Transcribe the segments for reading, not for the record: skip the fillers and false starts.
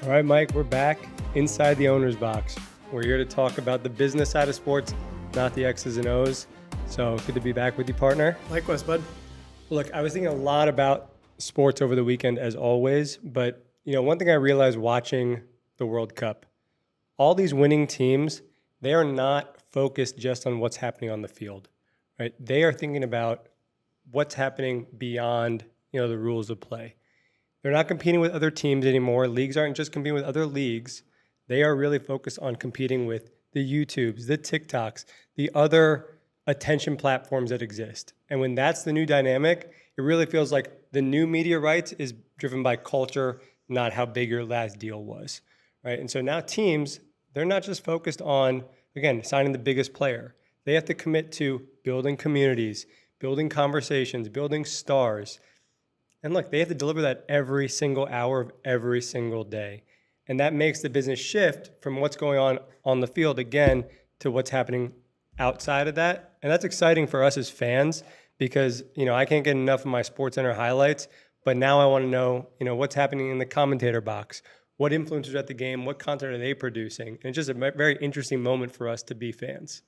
All right, Mike, we're back inside the owner's box. We're here to talk about the business side of sports, not the X's and O's. So good to be back with you, partner. Likewise, bud. Look, I was thinking a lot about sports over the weekend, as always. But, one thing I realized watching the World Cup, all these winning teams, they are not focused just on what's happening on the field, right? They are thinking about what's happening beyond, the rules of play. They're not competing with other teams anymore. Leagues aren't just competing with other leagues. They are really focused on competing with the YouTubes, the TikToks, the other attention platforms that exist. And when that's the new dynamic, it really feels like the new media rights is driven by culture, not how big your last deal was, right? And so now teams, they're not just focused on, again, signing the biggest player. They have to commit to building communities, building conversations, building stars. And look, they have to deliver that every single hour of every single day. And that makes the business shift from what's going on the field, again, to what's happening outside of that. And that's exciting for us as fans because, I can't get enough of my SportsCenter highlights, but now I want to know, what's happening in the commentator box, what influencers at the game, what content are they producing? And it's just a very interesting moment for us to be fans.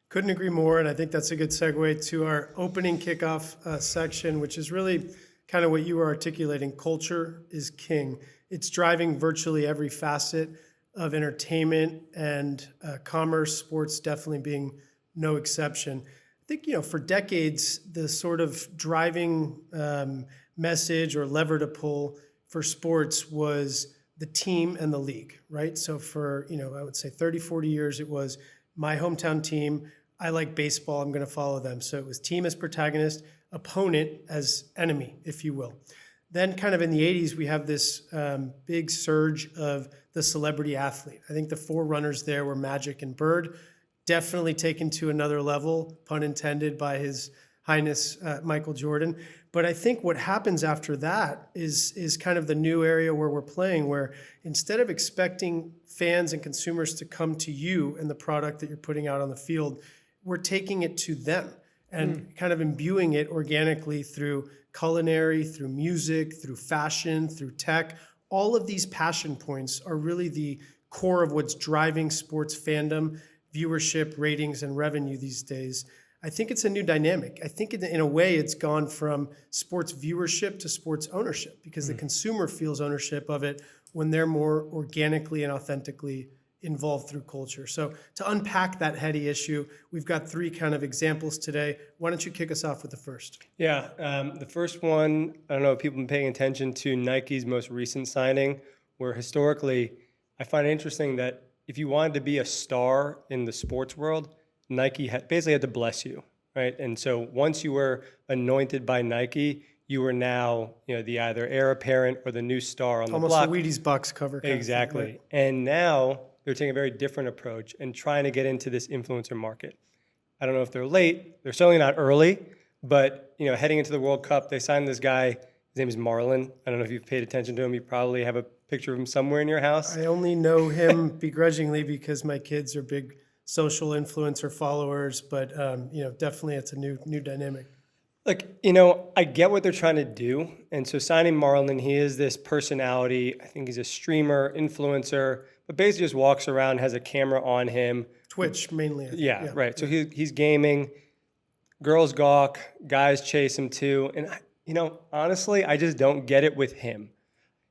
Couldn't agree more. And I think that's a good segue to our opening kickoff section, which is really kind of what you were articulating. Culture is king. It's driving virtually every facet of entertainment and commerce, sports definitely being no exception. I think, for decades, the sort of driving message or lever to pull for sports was the team and the league, right? So for, I would say 30, 40 years, it was my hometown team. I like baseball. I'm going to follow them. So it was team as protagonist, opponent as enemy, if you will. Then kind of in the 80s, we have this big surge of the celebrity athlete. I think the forerunners there were Magic and Bird, definitely taken to another level, pun intended, by His Highness Michael Jordan. But I think what happens after that is kind of the new area where we're playing, where instead of expecting fans and consumers to come to you and the product that you're putting out on the field, we're taking it to them and kind of imbuing it organically through culinary, through music, through fashion, through tech. All of these passion points are really the core of what's driving sports fandom, viewership, ratings, and revenue these days. I think it's a new dynamic. I think in a way it's gone from sports viewership to sports ownership because the consumer feels ownership of it when they're more organically and authentically involved through culture. So to unpack that heady issue, we've got three kind of examples today. Why don't you kick us off with the first? Yeah, the first one, I don't know if people have been paying attention to Nike's most recent signing, where historically, I find it interesting that if you wanted to be a star in the sports world, Nike basically had to bless you, right? And so once you were anointed by Nike, you were now, the either heir apparent or the new star on the block. Almost a Wheaties box cover. Exactly. Right? And now they're taking a very different approach and trying to get into this influencer market. I don't know if they're late. They're certainly not early, but heading into the World Cup, they signed this guy. His name is Marlon. I don't know if you've paid attention to him. You probably have a picture of him somewhere in your house. I only know him begrudgingly because my kids are big social influencer followers, but definitely it's a new dynamic. Look, I get what they're trying to do. And so signing Marlon, he is this personality. I think he's a streamer, influencer, but basically just walks around, has a camera on him. Twitch mainly. Yeah, right. So he's gaming. Girls gawk. Guys chase him too. And, honestly, I just don't get it with him.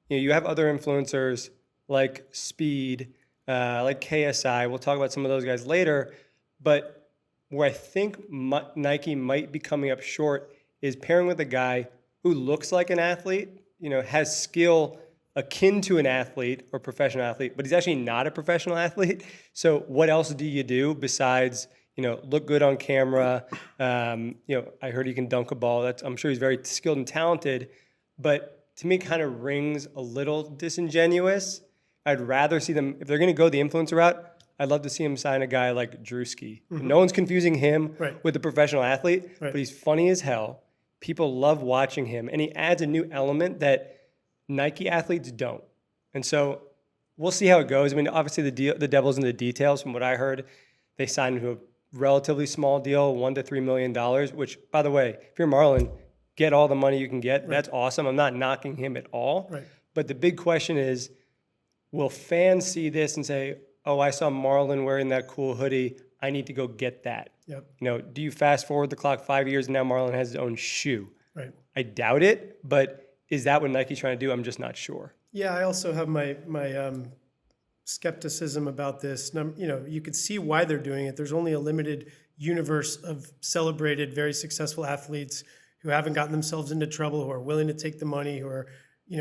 You have other influencers like Speed, like KSI. We'll talk about some of those guys later. But where I think Nike might be coming up short is pairing with a guy who looks like an athlete, has skill akin to an athlete or professional athlete, but he's actually not a professional athlete. So what else do you do besides, look good on camera? I heard he can dunk a ball. I'm sure he's very skilled and talented, but to me it kind of rings a little disingenuous. I'd rather see them, if they're going to go the influencer route, I'd love to see him sign a guy like Drewski. No one's confusing him with a professional athlete, but he's funny as hell. People love watching him, and he adds a new element that Nike athletes don't. And so we'll see how it goes. I mean, obviously the devil's in the details. From what I heard, they signed him to a relatively small deal, $1 to $3 million, which, by the way, if you're Marlon, get all the money you can get. That's awesome. I'm not knocking him at all. But the big question is, will fans see this and say, oh, I saw Marlon wearing that cool hoodie, I need to go get that? Yep. Do you fast forward the clock 5 years and now Marlon has his own shoe? Right. I doubt it, but is that what Nike's trying to do? I'm just not sure. Yeah, I also have my skepticism about this. You could see why they're doing it. There's only a limited universe of celebrated, very successful athletes who haven't gotten themselves into trouble, who are willing to take the money, who are,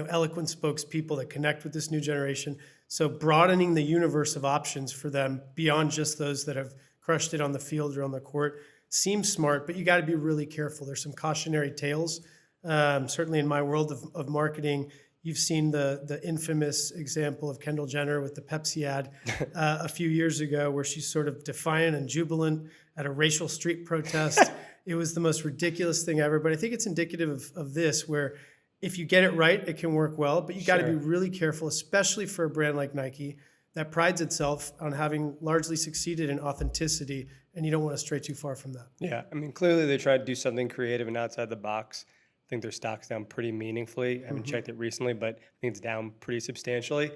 eloquent spokespeople that connect with this new generation. So broadening the universe of options for them beyond just those that have crushed it on the field or on the court seems smart, but you got to be really careful. There's some cautionary tales. Certainly in my world of marketing, you've seen the infamous example of Kendall Jenner with the Pepsi ad a few years ago, where she's sort of defiant and jubilant at a racial street protest. It was the most ridiculous thing ever. But I think it's indicative of this, where if you get it right, it can work well. But you got to be really careful, especially for a brand like Nike that prides itself on having largely succeeded in authenticity, and you don't want to stray too far from that. Yeah, I mean, clearly they tried to do something creative and outside the box. I think their stock's down pretty meaningfully. I haven't checked it recently, but I think it's down pretty substantially.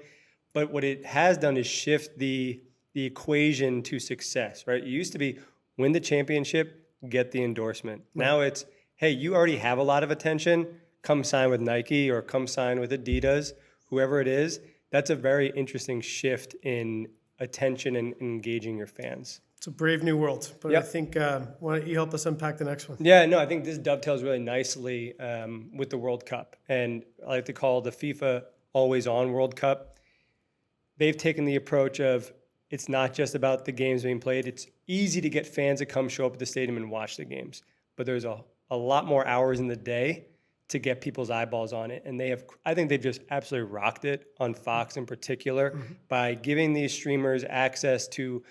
But what it has done is shift the equation to success, right? It used to be win the championship, get the endorsement. Right. Now it's, hey, you already have a lot of attention, come sign with Nike or come sign with Adidas, whoever it is. That's a very interesting shift in attention and engaging your fans. It's a brave new world, but I think, why don't you help us unpack the next one? Yeah, no, I think this dovetails really nicely with the World Cup. And I like to call the FIFA Always On World Cup. They've taken the approach of it's not just about the games being played. It's easy to get fans to come show up at the stadium and watch the games. But there's a lot more hours in the day to get people's eyeballs on it. And I think they've just absolutely rocked it on Fox in particular by giving these streamers access to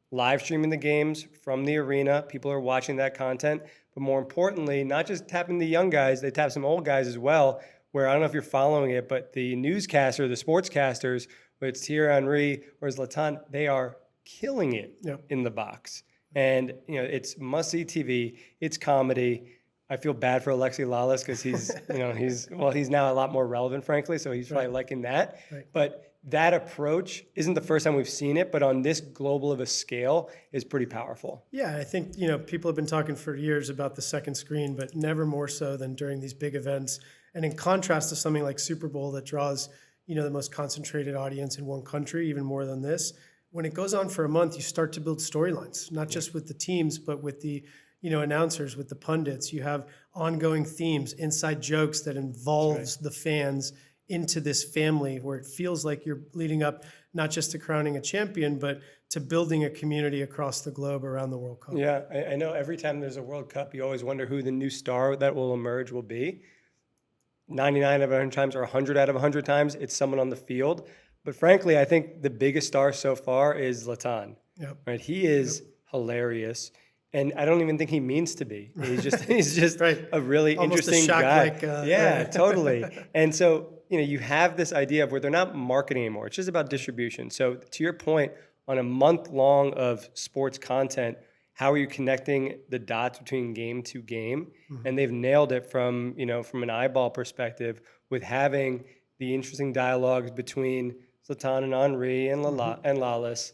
live streaming the games from the arena. People are watching that content. But more importantly, not just tapping the young guys, they tap some old guys as well, where I don't know if you're following it, but the newscaster, the sportscasters, whether it's Thierry Henry or Zlatan, they are killing it in the box. And it's must-see TV. It's comedy. I feel bad for Alexi Lalas because he's now a lot more relevant, frankly. So he's probably liking that. Right. But that approach isn't the first time we've seen it, but on this global of a scale is pretty powerful. Yeah, I think people have been talking for years about the second screen, but never more so than during these big events. And in contrast to something like Super Bowl that draws the most concentrated audience in one country, even more than this, when it goes on for a month, you start to build storylines, not just with the teams, but with the announcers, with the pundits. You have ongoing themes, inside jokes that involves the fans into this family, where it feels like you're leading up not just to crowning a champion, but to building a community across the globe around the World Cup. Yeah, I know every time there's a World Cup, you always wonder who the new star that will emerge will be. 99 out of 100 times or 100 out of 100 times, it's someone on the field. But frankly, I think the biggest star so far is Zlatan. Yep. Right? He is hilarious. And I don't even think he means to be. He's just a really almost interesting guy. Yeah, totally. And so, you have this idea of where they're not marketing anymore. It's just about distribution. So to your point, on a month long of sports content, how are you connecting the dots between game to game? Mm-hmm. And they've nailed it from an eyeball perspective with having the interesting dialogues between Zlatan and Henry and Lalas.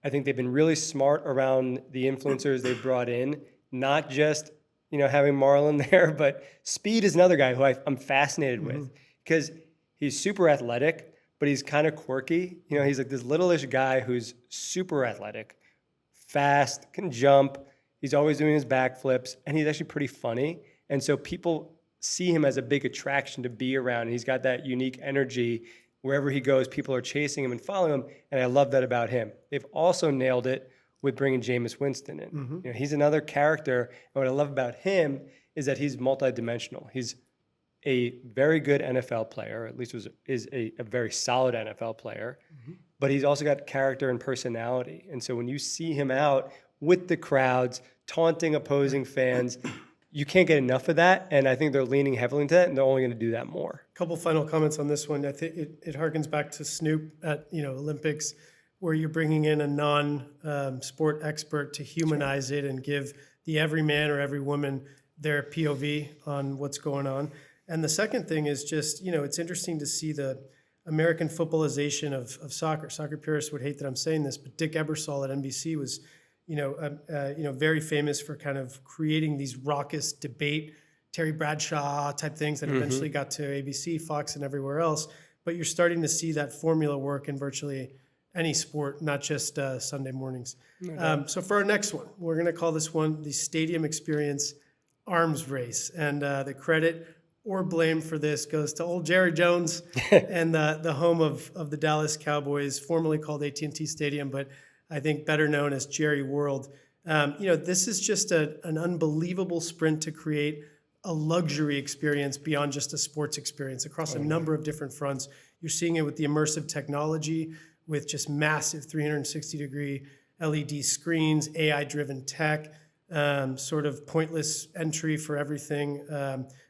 I think they've been really smart around the influencers they've brought in, not just, having Marlon there, but Speed is another guy who I'm fascinated with because he's super athletic, but he's kind of quirky. He's like this littleish guy who's super athletic, fast, can jump. He's always doing his backflips, and he's actually pretty funny. And so people see him as a big attraction to be around. He's got that unique energy. Wherever he goes, people are chasing him and following him, and I love that about him. They've also nailed it with bringing Jameis Winston in. He's another character, and what I love about him is that he's multidimensional. He's a very good NFL player, at least is a very solid NFL player, but he's also got character and personality. And so when you see him out with the crowds, taunting opposing fans, you can't get enough of that, and I think they're leaning heavily into that, and they're only going to do that more. A couple final comments on this one. I think it harkens back to Snoop at Olympics, where you're bringing in a non-sport expert to humanize it and give the every man or every woman their POV on what's going on. And the second thing is just it's interesting to see the American footballization of soccer. Soccer purists would hate that I'm saying this, but Dick Ebersol at NBC was, very famous for kind of creating these raucous debate, Terry Bradshaw type things that eventually got to ABC, Fox, and everywhere else. But you're starting to see that formula work in virtually any sport, not just Sunday mornings. So for our next one, we're going to call this one the Stadium Experience Arms Race. And the credit or blame for this goes to old Jerry Jones and the home of the Dallas Cowboys, formerly called AT&T Stadium, but I think better known as Jerry World. This is just an unbelievable sprint to create a luxury experience beyond just a sports experience across a number of different fronts. You're seeing it with the immersive technology, with just massive 360-degree LED screens, AI-driven tech, sort of pointless entry for everything.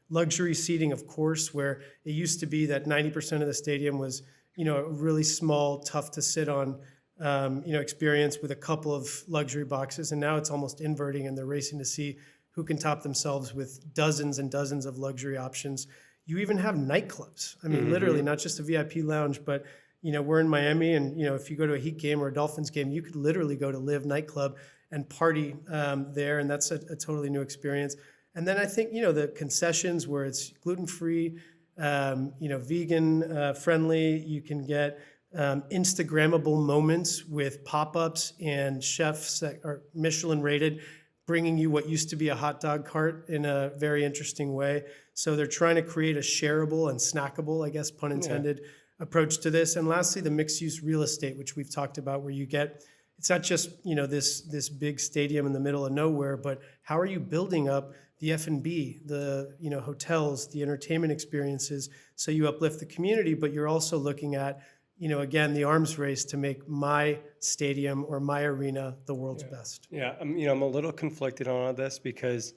Luxury seating, of course, where it used to be that 90% of the stadium was, a really small, tough to sit on, experience with a couple of luxury boxes. And now it's almost inverting, and they're racing to see who can top themselves with dozens and dozens of luxury options. You even have nightclubs. I mean, literally, not just a VIP lounge, but, we're in Miami, and, if you go to a Heat game or a Dolphins game, you could literally go to Live nightclub and party there, and that's a totally new experience. And then I think, the concessions where it's gluten-free, vegan friendly, you can get Instagrammable moments with pop-ups and chefs that are Michelin rated, bringing you what used to be a hot dog cart in a very interesting way. So they're trying to create a shareable and snackable, I guess, pun intended, approach to this. And lastly, the mixed-use real estate, which we've talked about, where you get, it's not just, this big stadium in the middle of nowhere, but how are you building up the F&B, the hotels, the entertainment experiences, so you uplift the community, but you're also looking at, again, the arms race to make my stadium or my arena the world's best. Yeah, I'm a little conflicted on all this because,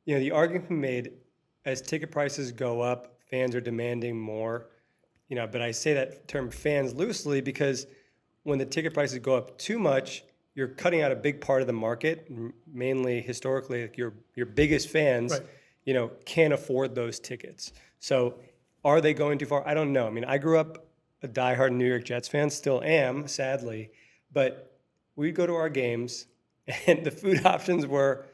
the argument made as ticket prices go up, fans are demanding more, but I say that term fans loosely because when the ticket prices go up too much, you're cutting out a big part of the market, mainly historically, like your biggest fans, can't afford those tickets. So are they going too far? I don't know. I mean, I grew up a diehard New York Jets fan, still am, sadly, but we'd go to our games and the food options were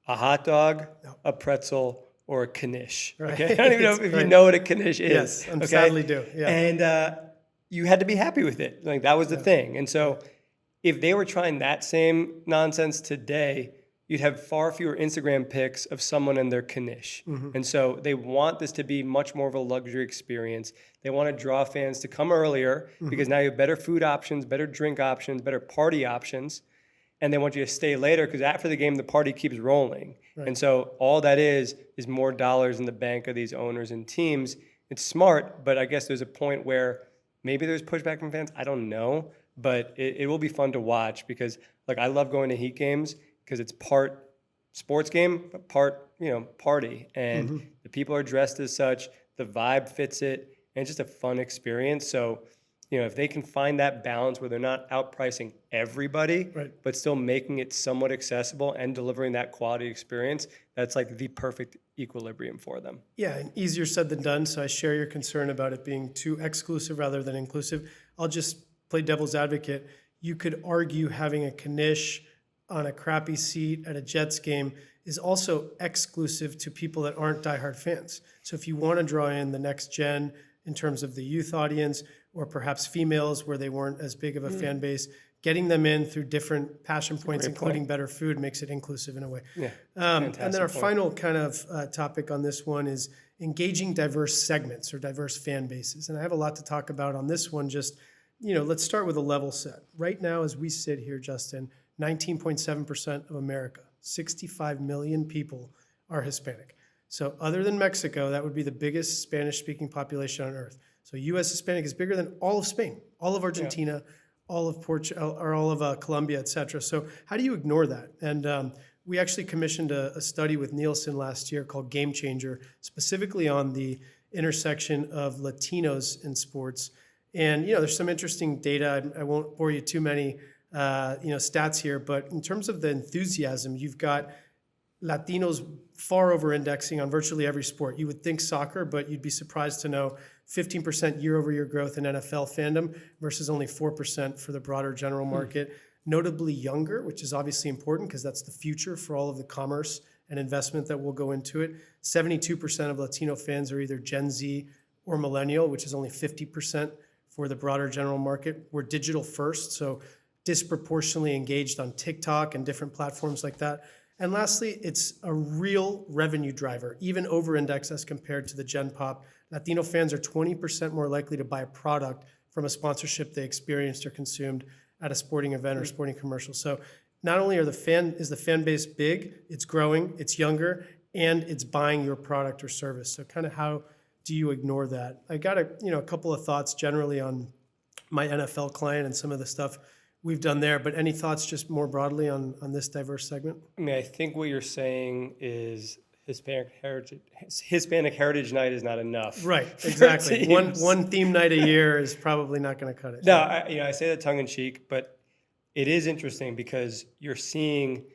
a hot dog, a pretzel, or a knish. Okay? I don't even know if you know what a knish is. Yes, I sadly do. Yeah. And you had to be happy with it. Like that was the thing. And so if they were trying that same nonsense today, you'd have far fewer Instagram pics of someone in their knish. And so they want this to be much more of a luxury experience. They want to draw fans to come earlier because now you have better food options, better drink options, better party options. And they want you to stay later because after the game, the party keeps rolling. And so all that is more dollars in the bank of these owners and teams. It's smart, but I guess there's a point where maybe there's pushback from fans. I don't know. But it will be fun to watch because, I love going to Heat games because it's part sports game, but part, party. And the people are dressed as such, the vibe fits it, and it's just a fun experience. So, if they can find that balance where they're not outpricing everybody, but still making it somewhat accessible and delivering that quality experience, that's like the perfect equilibrium for them. Yeah, and easier said than done. So I share your concern about it being too exclusive rather than inclusive. I'll just play devil's advocate. You could argue having a knish on a crappy seat at a Jets game is also exclusive to people that aren't diehard fans. So if you want to draw in the next gen in terms of the youth audience, or perhaps females where they weren't as big of a fan base, getting them in through different passion points, including better food, makes it inclusive in a way. And then our final kind of topic on this one is engaging diverse segments or diverse fan bases. And I have a lot to talk about on this one. Just, let's start with a level set. Right now, as we sit here, Justin, 19.7% of America, 65 million people are Hispanic. So other than Mexico, that would be the biggest Spanish-speaking population on earth. So U.S. Hispanic is bigger than all of Spain, all of Argentina, all of Portugal, or all of Colombia, et cetera. So how do you ignore that? And we actually commissioned a study with Nielsen last year called Game Changer, specifically on the intersection of Latinos in sports. And, there's some interesting data. I won't bore you too many, stats here, but in terms of the enthusiasm, you've got Latinos far over-indexing on virtually every sport. You would think soccer, but you'd be surprised to know 15% year-over-year growth in NFL fandom versus only 4% for the broader general market. Notably younger, which is obviously important because that's the future for all of the commerce and investment that will go into it. 72% of Latino fans are either Gen Z or millennial, which is only 50% for the broader general market. We're digital first, so disproportionately engaged on TikTok and different platforms like that. And lastly, it's a real revenue driver, even over-index as compared to the Gen Pop. Latino fans are 20% more likely to buy a product from a sponsorship they experienced or consumed at a sporting event or sporting commercial. So not only is the fan base big, it's growing, it's younger, and it's buying your product or service. So kind of how do you ignore that? I got a couple of thoughts generally on my NFL client and some of the stuff we've done there, but any thoughts just more broadly on this diverse segment? I mean, I think what you're saying is Hispanic Heritage Night is not enough. Right, exactly. One theme night a year is probably not going to cut it. No, I say that tongue in cheek, but it is interesting because you're seeing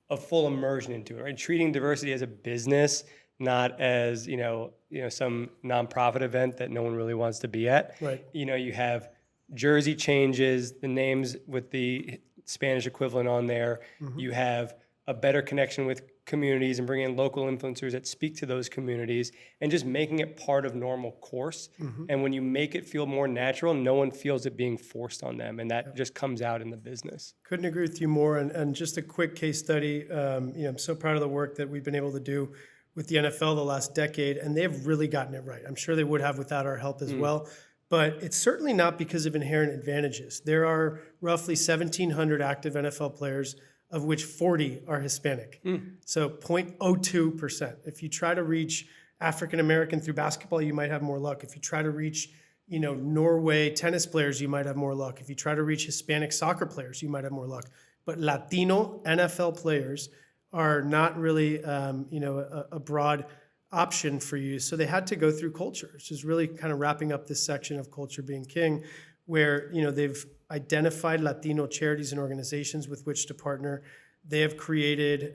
a full immersion into it, right? Treating diversity as a business, not as some nonprofit event that no one really wants to be at. Right. You have jersey changes, the names with the Spanish equivalent on there. Mm-hmm. You have a better connection with communities and bringing in local influencers that speak to those communities and just making it part of normal course. Mm-hmm. And when you make it feel more natural, no one feels it being forced on them. And that just comes out in the business. Couldn't agree with you more. And just a quick case study. I'm so proud of the work that we've been able to do with the NFL the last decade. And they've really gotten it right. I'm sure they would have without our help as well. But it's certainly not because of inherent advantages. There are roughly 1,700 active NFL players, of which 40 are Hispanic. So 0.02%. If you try to reach African American through basketball, you might have more luck. If you try to reach, Norway tennis players, you might have more luck. If you try to reach Hispanic soccer players, you might have more luck. But Latino NFL players are not really, a broad option for you. So they had to go through culture, which is really kind of wrapping up this section of culture being king, where they've identified Latino charities and organizations with which to partner. They have created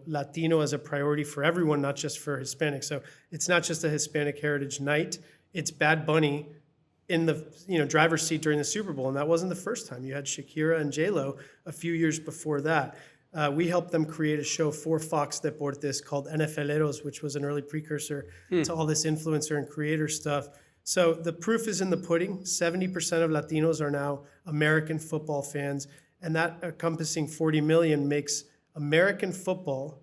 Latino as a priority for everyone, not just for Hispanics. So it's not just a Hispanic Heritage Night. It's Bad Bunny in the driver's seat during the Super Bowl, and that wasn't the first time. You had Shakira and J.Lo a few years before that. We helped them create a show for Fox Deportes called NFLeros, which was an early precursor to all this influencer and creator stuff. So the proof is in the pudding. 70% of Latinos are now American football fans, and that encompassing 40 million makes American football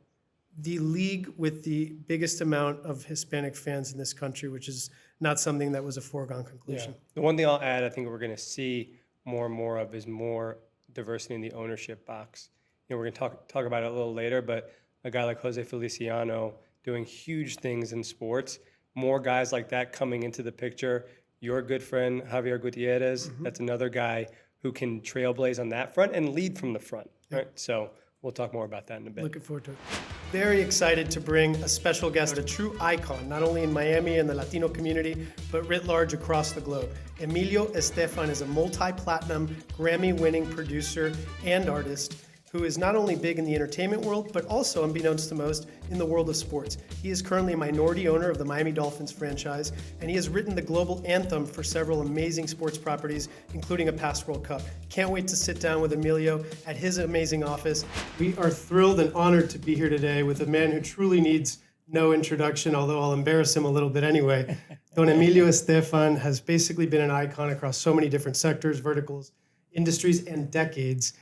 the league with the biggest amount of Hispanic fans in this country, which is not something that was a foregone conclusion. Yeah. The one thing I'll add, I think we're going to see more and more of is more diversity in the ownership box. We're going to talk about it a little later, but a guy like Jose Feliciano doing huge things in sports, more guys like that coming into the picture. Your good friend, Javier Gutierrez, that's another guy who can trailblaze on that front and lead from the front. Right? So we'll talk more about that in a bit. Looking forward to it. Very excited to bring a special guest, a true icon, not only in Miami and the Latino community, but writ large across the globe. Emilio Estefan is a multi-platinum, Grammy-winning producer and artist who is not only big in the entertainment world, but also, unbeknownst to most, in the world of sports. He is currently a minority owner of the Miami Dolphins franchise, and he has written the global anthem for several amazing sports properties, including a past World Cup. Can't wait to sit down with Emilio at his amazing office. We are thrilled and honored to be here today with a man who truly needs no introduction, although I'll embarrass him a little bit anyway. Don Emilio Estefan has basically been an icon across so many different sectors, verticals, industries, and decades.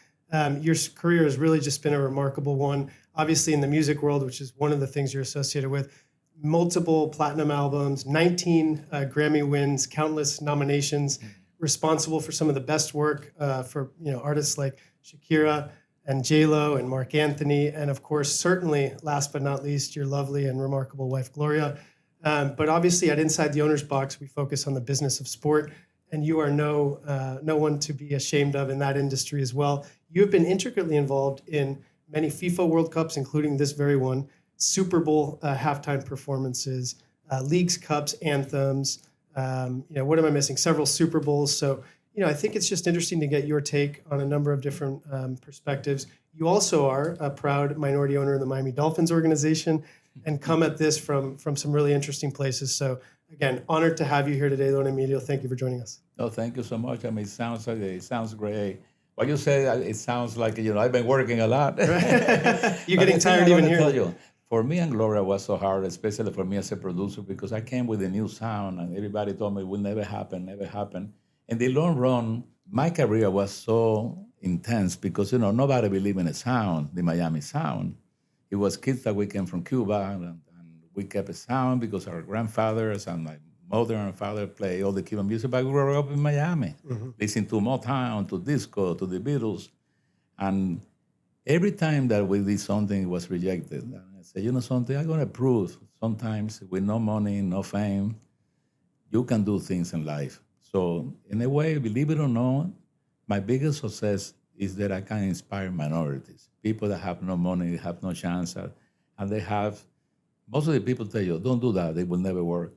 Your career has really just been a remarkable one. Obviously in the music world, which is one of the things you're associated with, multiple platinum albums, 19 Grammy wins, countless nominations, responsible for some of the best work for artists like Shakira and J.Lo and Marc Anthony, and of course, certainly, last but not least, your lovely and remarkable wife, Gloria. But obviously at Inside the Owner's Box, we focus on the business of sport, and you are no one to be ashamed of in that industry as well. You have been intricately involved in many FIFA World Cups, including this very one, Super Bowl halftime performances, leagues, cups, anthems. What am I missing? Several Super Bowls. So, I think it's just interesting to get your take on a number of different perspectives. You also are a proud minority owner in the Miami Dolphins organization and come at this from some really interesting places. So again, honored to have you here today, Don Emilio. Thank you for joining us. No, thank you so much. I mean, it sounds great. What you say, it sounds like, I've been working a lot. You're getting tired even here. Tell you, for me and Gloria was so hard, especially for me as a producer, because I came with a new sound and everybody told me it will never happen, never happen. In the long run, my career was so intense because, nobody believed in the sound, the Miami sound. It was kids that we came from Cuba and we kept a sound because our grandfathers and my mother and father play all the Cuban music, but we grew up in Miami, listening to Motown, to disco, to the Beatles. And every time that we did something, it was rejected. And I said, something, I'm going to prove sometimes with no money, no fame, you can do things in life. So in a way, believe it or not, my biggest success is that I can inspire minorities, people that have no money, have no chance, and they have, most of the people tell you, don't do that, it will never work.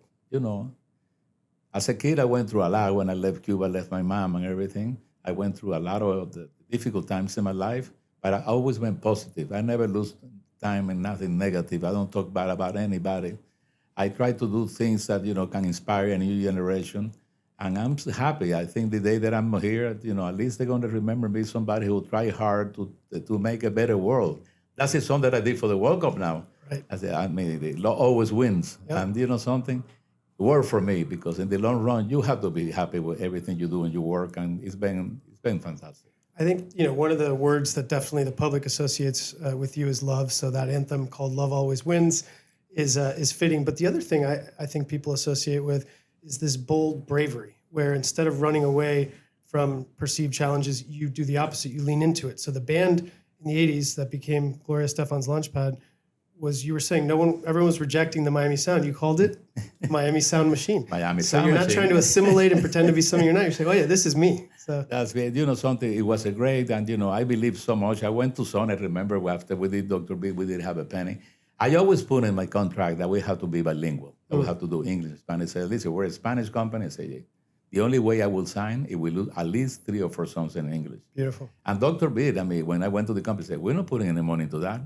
As a kid, I went through a lot when I left Cuba, left my mom and everything. I went through a lot of the difficult times in my life, but I always went positive. I never lose time in nothing negative. I don't talk bad about anybody. I try to do things that, can inspire a new generation. And I'm happy. I think the day that I'm here, at least they're going to remember me, somebody who tried hard to make a better world. That's the song that I did for the World Cup now. Right. The law always wins. Yep. And something? Work for me, because in the long run, you have to be happy with everything you do and you work, and it's been fantastic. I think, one of the words that definitely the public associates with you is love. So that anthem called Love Always Wins is fitting. But the other thing I think people associate with is this bold bravery, where instead of running away from perceived challenges, you do the opposite. You lean into it. So the band in the 80s that became Gloria Estefan's Launchpad was, you were saying everyone was rejecting the Miami sound. You called it Miami Sound Machine. Miami so Sound you're not Machine. trying to assimilate and pretend to be something you're not. You're saying, oh yeah, this is me. So that's great. Something, it was a great, and I believe so much. I went to Sony, I remember after we did Dr. B, we did have a penny. I always put in my contract that we have to be bilingual. That we have to do English, Spanish. I said, listen, we're a Spanish company. I said, yeah. The only way I will sign, it will lose at least 3 or 4 songs in English. Beautiful. And Dr. B, when I went to the company, said, we're not putting any money into that.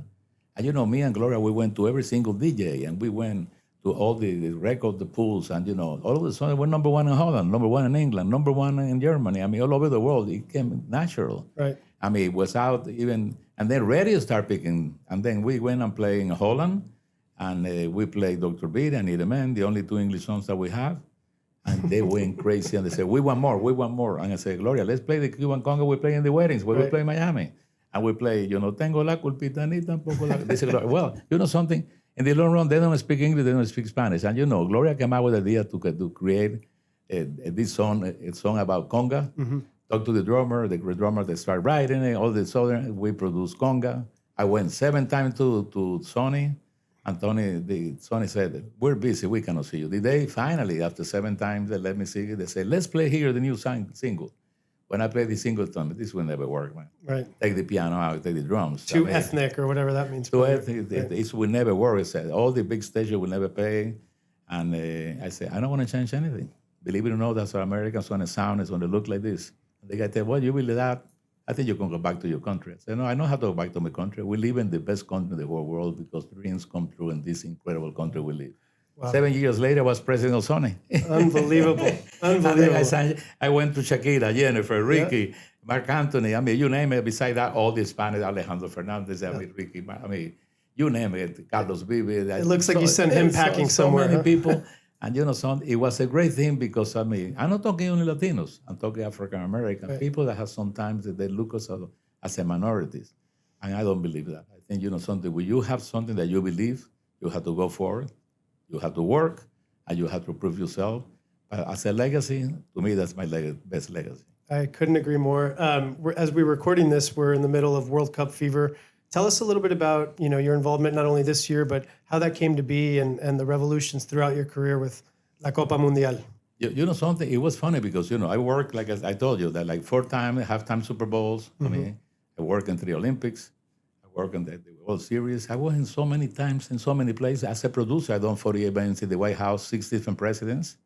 And me and Gloria, we went to every single DJ, and we went to all the record, the pools, and all of the songs. We're number 1 in Holland, number 1 in England, number 1 in Germany. All over the world. It came natural. Right. It was out even, and then radio started picking, and then we went and played in Holland, and we played Dr. B and Need a Man, the only 2 English songs that we have. And they went crazy, and they said, we want more, we want more. And I said, Gloria, let's play the Cuban conga we play in the weddings, where we play in Miami. And we play, tengo la culpita ni tampoco la... They said, well, something? In the long run, they don't speak English, they don't speak Spanish. And Gloria came out with the idea to create this song, a song about conga. Mm-hmm. Talk to the drummer they start writing it, all the southern, we produce conga. I went 7 times to Sony, and Sony said, we're busy, we cannot see you. The day, finally, after 7 times, they let me see it. They said, let's play here the new single. When I play the single tone, this will never work, man. Right. Take the piano out, take the drums. Too ethnic or whatever that means. Too ethnic, it will never work. I said, all the big stages will never pay. And I said, I don't want to change anything. Believe it or not, that's what Americans want to sound, it's going to look like this. And the guy said, well, you believe that? I think you can go back to your country. I said, no, I know how to go back to my country. We live in the best country in the whole world because dreams come true in this incredible country we live. Wow. 7 years later, I was president of Sony. Unbelievable. Unbelievable. I went to Shakira, Jennifer, Ricky, Marc Anthony. You name it. Beside that, all the Spanish, Alejandro Fernandez, Ricky. You name it. Carlos Vive. It looks like you sent him packing somewhere. So many people. And it was a great thing because, I'm not talking only Latinos. I'm talking African American. Right. People that have sometimes, they look us as a minorities. And I don't believe that. I think, something, when you have something that you believe, you have to go forward. You have to work, and you have to prove yourself. But as a legacy, to me, that's my best legacy. I couldn't agree more. As we're recording this, we're in the middle of World Cup fever. Tell us a little bit about your involvement, not only this year, but how that came to be and the revolutions throughout your career with La Copa Mundial. Something, it was funny because, I worked, like I told you, that 4 times, halftime Super Bowls. Mm-hmm. I worked in 3 Olympics. Work on the World Series. I was in so many times in so many places. As a producer, I done 40 events in the White House, 6 different presidents.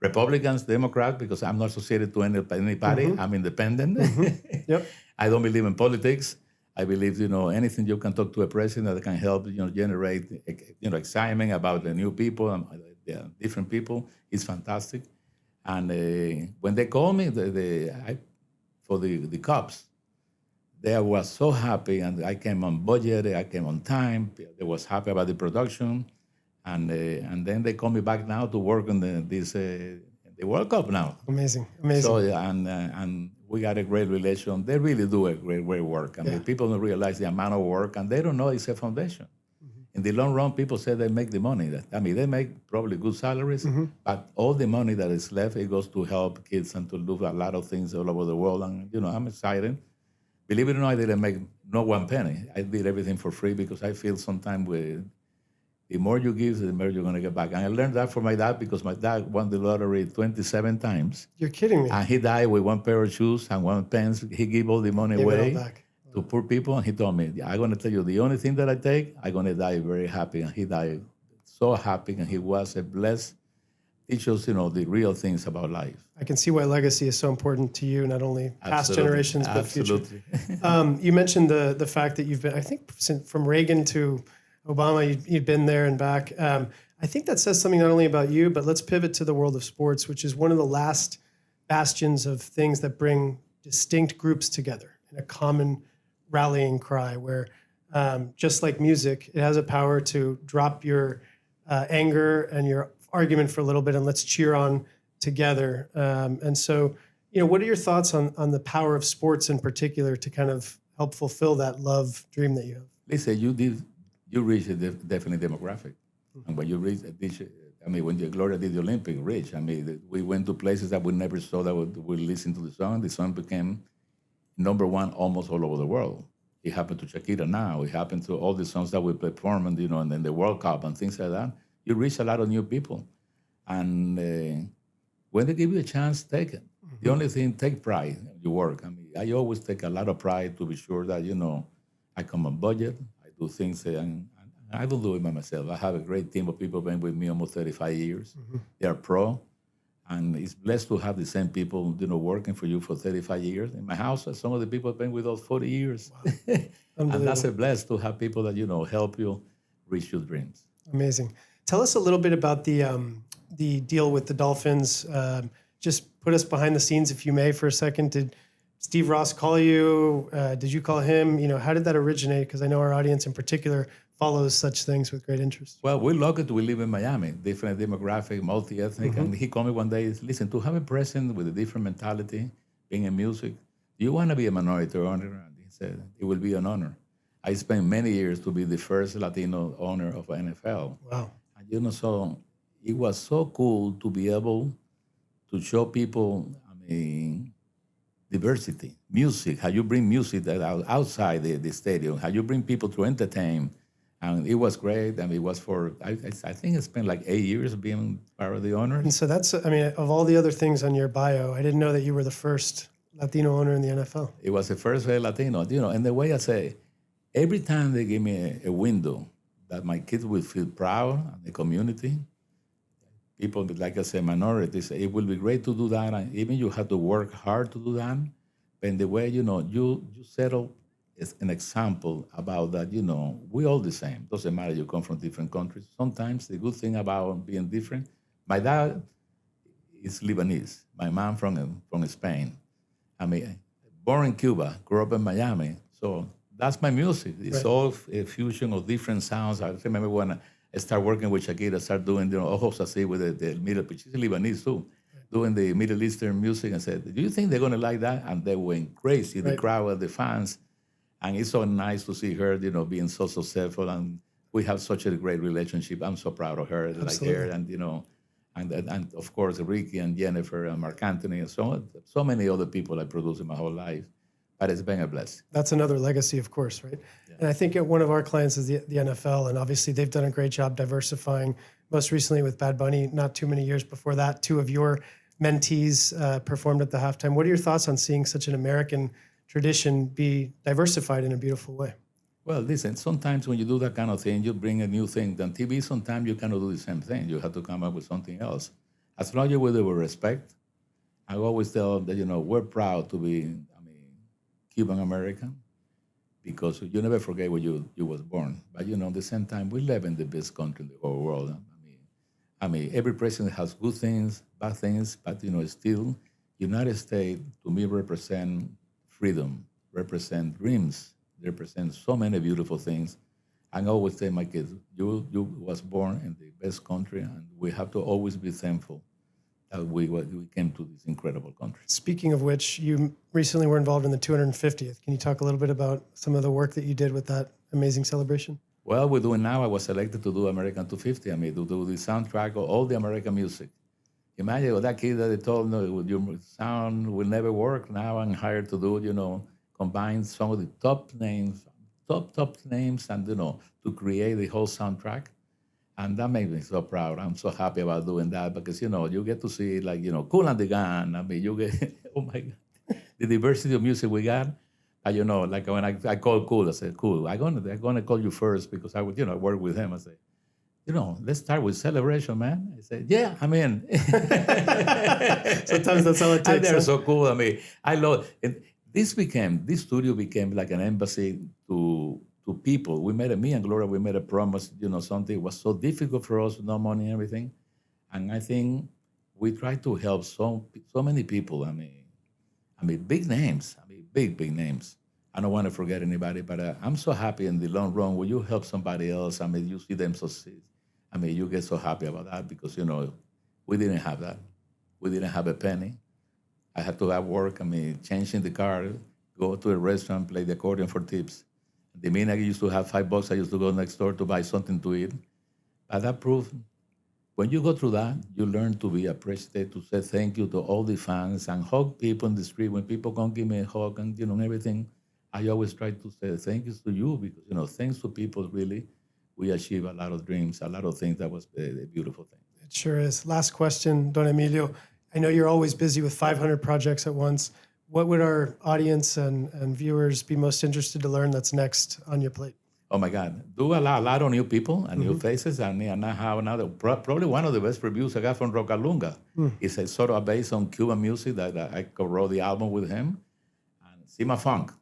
Republicans, Democrats, because I'm not associated to any party. I'm independent. Yep. I don't believe in politics. I believe, anything you can talk to a president that can help, generate, excitement about the new people and the different people is fantastic. And when they called me for the Cubs, they was so happy, and I came on budget, I came on time. They was happy about the production, and then they call me back now to work on the World Cup now. Amazing. So and we got a great relation. They really do a great work. I mean, people don't realize the amount of work, and they don't know it's a foundation. In the long run, people say they make the money. I mean, they make probably good salaries, but all the money that is left, it goes to help kids and to do a lot of things all over the world. And I'm excited. Believe it or not, I didn't make no one penny. I did everything for free because I feel sometimes the more you give, the more you're going to get back. And I learned that from my dad because my dad won the lottery 27 times. You're kidding me. And he died with one pair of shoes and one pants. He gave all the money away to poor people. And he told me, I'm going to tell you, the only thing that I take, I'm going to die very happy. And he died so happy. And he was a blessed teacher, the real things about life. I can see why legacy is so important to you, not only past generations, but future. You mentioned the fact that you've been, I think, from Reagan to Obama, you'd been there and back. I think that says something not only about you, but let's pivot to the world of sports, which is one of the last bastions of things that bring distinct groups together in a common rallying cry, where just like music, it has a power to drop your anger and your argument for a little bit and let's cheer on together. And so, what are your thoughts on the power of sports in particular to kind of help fulfill that love dream that you have? Listen, you reach a definite demographic. And when you reach, when Gloria did the Olympic, reach, we went to places that we never saw that we listen to the song. The song became #1 almost all over the world. It happened to Shakira now. It happened to all the songs that we perform, and then the World Cup and things like that. You reach a lot of new people. And when they give you a chance, take it. The only thing, take pride in your work. I always take a lot of pride to be sure that, I come on budget. I do things, and I don't do it by myself. I have a great team of people been with me almost 35 years. They are pro. And it's blessed to have the same people, working for you for 35 years. In my house, some of the people have been with us 40 years. Wow. And that's a blessing to have people that, help you reach your dreams. Amazing. Tell us a little bit about the deal with the Dolphins. Just put us behind the scenes, if you may, for a second. Did Steve Ross call you? Did you call him? How did that originate? Because I know our audience in particular follows such things with great interest. Well, we're lucky to live in Miami, different demographic, multi-ethnic. And he called me one day, listen, to have a president with a different mentality, being in music, do you want to be a minority owner? And he said, it will be an honor. I spent many years to be the first Latino owner of NFL. Wow. And so it was so cool to be able to show people, diversity, music, how you bring music outside the stadium, how you bring people to entertain. And it was great. It was I think I spent like 8 years being part of the owner. And so that's, of all the other things on your bio, I didn't know that you were the first Latino owner in the NFL. It was the first Latino, and the way I say, every time they give me a window that my kids will feel proud and the community, people, like I said, minorities, it will be great to do that. And even you have to work hard to do that. But in the way, you settle as an example about that, we're all the same. Doesn't matter you come from different countries. Sometimes the good thing about being different, my dad is Lebanese. My mom from Spain. Born in Cuba, grew up in Miami. So that's my music. It's all a fusion of different sounds. I remember when I started working with Shakira, started doing Ojos Así with the Middle, she's Lebanese too, doing the Middle Eastern music, and said, do you think they're going to like that? And they went crazy, the crowd, the fans. And it's so nice to see her, being so successful. And we have such a great relationship. I'm so proud of her, Absolutely. like her. And of course, Ricky and Jennifer and Marc Anthony and so many other people I produced in my whole life. But it's been a blessing. That's another legacy, of course, right? Yeah. And I think one of our clients is the NFL, and obviously they've done a great job diversifying. Most recently with Bad Bunny, not too many years before that, 2 of your mentees performed at the halftime. What are your thoughts on seeing such an American tradition be diversified in a beautiful way? Well, listen, sometimes when you do that kind of thing, you bring a new thing. On TV, sometimes you cannot do the same thing. You have to come up with something else. as long as you do it with respect, I always tell them that, we're proud to be, Cuban American, because you never forget where you was born. But, at the same time, we live in the best country in the whole world. Every president has good things, bad things, but, still, United States, to me, represent freedom, represent dreams, represent so many beautiful things. I always tell my kids, you was born in the best country, and we have to always be thankful that we came to this incredible country. Speaking of which, you recently were involved in the 250th. Can you talk a little bit about some of the work that you did with that amazing celebration? Well, we're doing now, I was selected to do American 250. To do the soundtrack of all the American music. Imagine that kid that they told, no, your sound will never work. Now I'm hired to do, combine some of the top names, and, to create the whole soundtrack. And that makes me so proud. I'm so happy about doing that because, you get to see, like, Cool and the Gun. You get, oh my God, the diversity of music we got. Like when I call Cool, I said, Cool, I'm gonna call you first because I would, work with him. I say, let's start with Celebration, man. I said, yeah, I'm in. Sometimes that's all it And takes. they're so cool. I love it. This studio became like an embassy to people. Me and Gloria, we made a promise, something was so difficult for us, no money and everything. And I think we tried to help so many people. Big names, big names. I don't want to forget anybody, but I'm so happy in the long run when you help somebody else. You see them succeed. You get so happy about that because, we didn't have that. We didn't have a penny. I had to have work, change in the car, go to a restaurant, play the accordion for tips. The minute I used to have $5, I used to go next door to buy something to eat. But that proved, when you go through that, you learn to be appreciative, to say thank you to all the fans and hug people in the street. When people come give me a hug and, everything, I always try to say thank you to you because, thanks to people, really, we achieve a lot of dreams, a lot of things. That was a beautiful thing. It sure is. Last question, Don Emilio. I know you're always busy with 500 projects at once. What would our audience and viewers be most interested to learn that's next on your plate? Oh my God, do a lot of new people and new faces. And I have another, probably one of the best reviews I got from Rockalunga. It's a sort of based on Cuban music that I co-wrote the album with him. And Sima Funk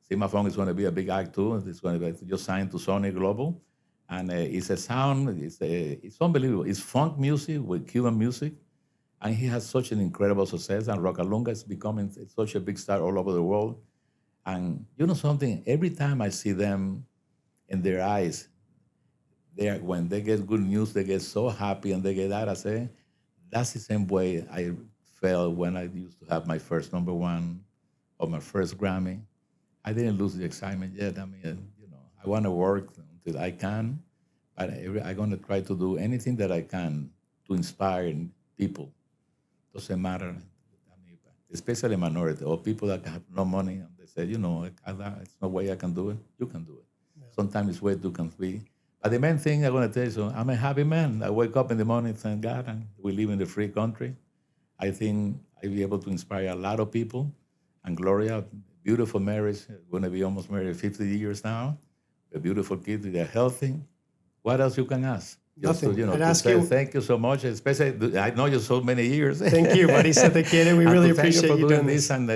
is going to be a big act too. It's going to be just signed to Sony Global. And it's a sound, it's unbelievable. It's funk music with Cuban music. And he has such an incredible success. And Rockalunga is becoming such a big star all over the world. And you know something? Every time I see them in their eyes, when they get good news, they get so happy and they get that. I say, that's the same way I felt when I used to have my first #1 or my first Grammy. I didn't lose the excitement yet. I want to work until I can, but I'm going to try to do anything that I can to inspire people. Doesn't matter, especially minority or people that have no money. And they say, it's no way I can do it. You can do it. Yeah. Sometimes it's way too can be. But the main thing I'm going to tell you, so I'm a happy man. I wake up in the morning, thank God, and we live in the free country. I think I'll be able to inspire a lot of people. And Gloria, beautiful marriage, going to be almost married 50 years now. A beautiful kid, they're healthy. What else you can ask? Nothing. To say thank you so much, especially I know you so many years. Thank you, buddy. Se te quiere. We really appreciate you doing this. And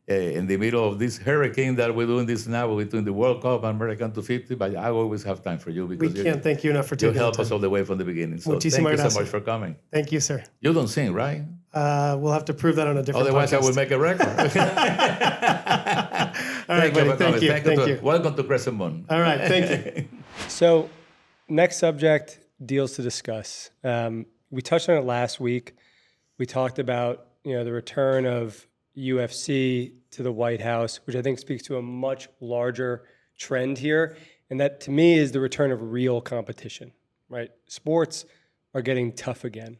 in the middle of this hurricane that we're doing this now, we're doing the World Cup and American 250, but I always have time for you because we can't thank you enough for taking you help us all the way from the beginning. So thank you so much for coming. Thank you, sir. You don't sing, right? We'll have to prove that on a different Otherwise, podcast. I will make a record. All right, buddy. Thank you. Welcome to Crescent Moon. All right, thank you. So, next subject, deals to discuss. We touched on it last week. We talked about the return of UFC to the White House, which I think speaks to a much larger trend here, and that to me is the return of real competition. Right? Sports are getting tough again.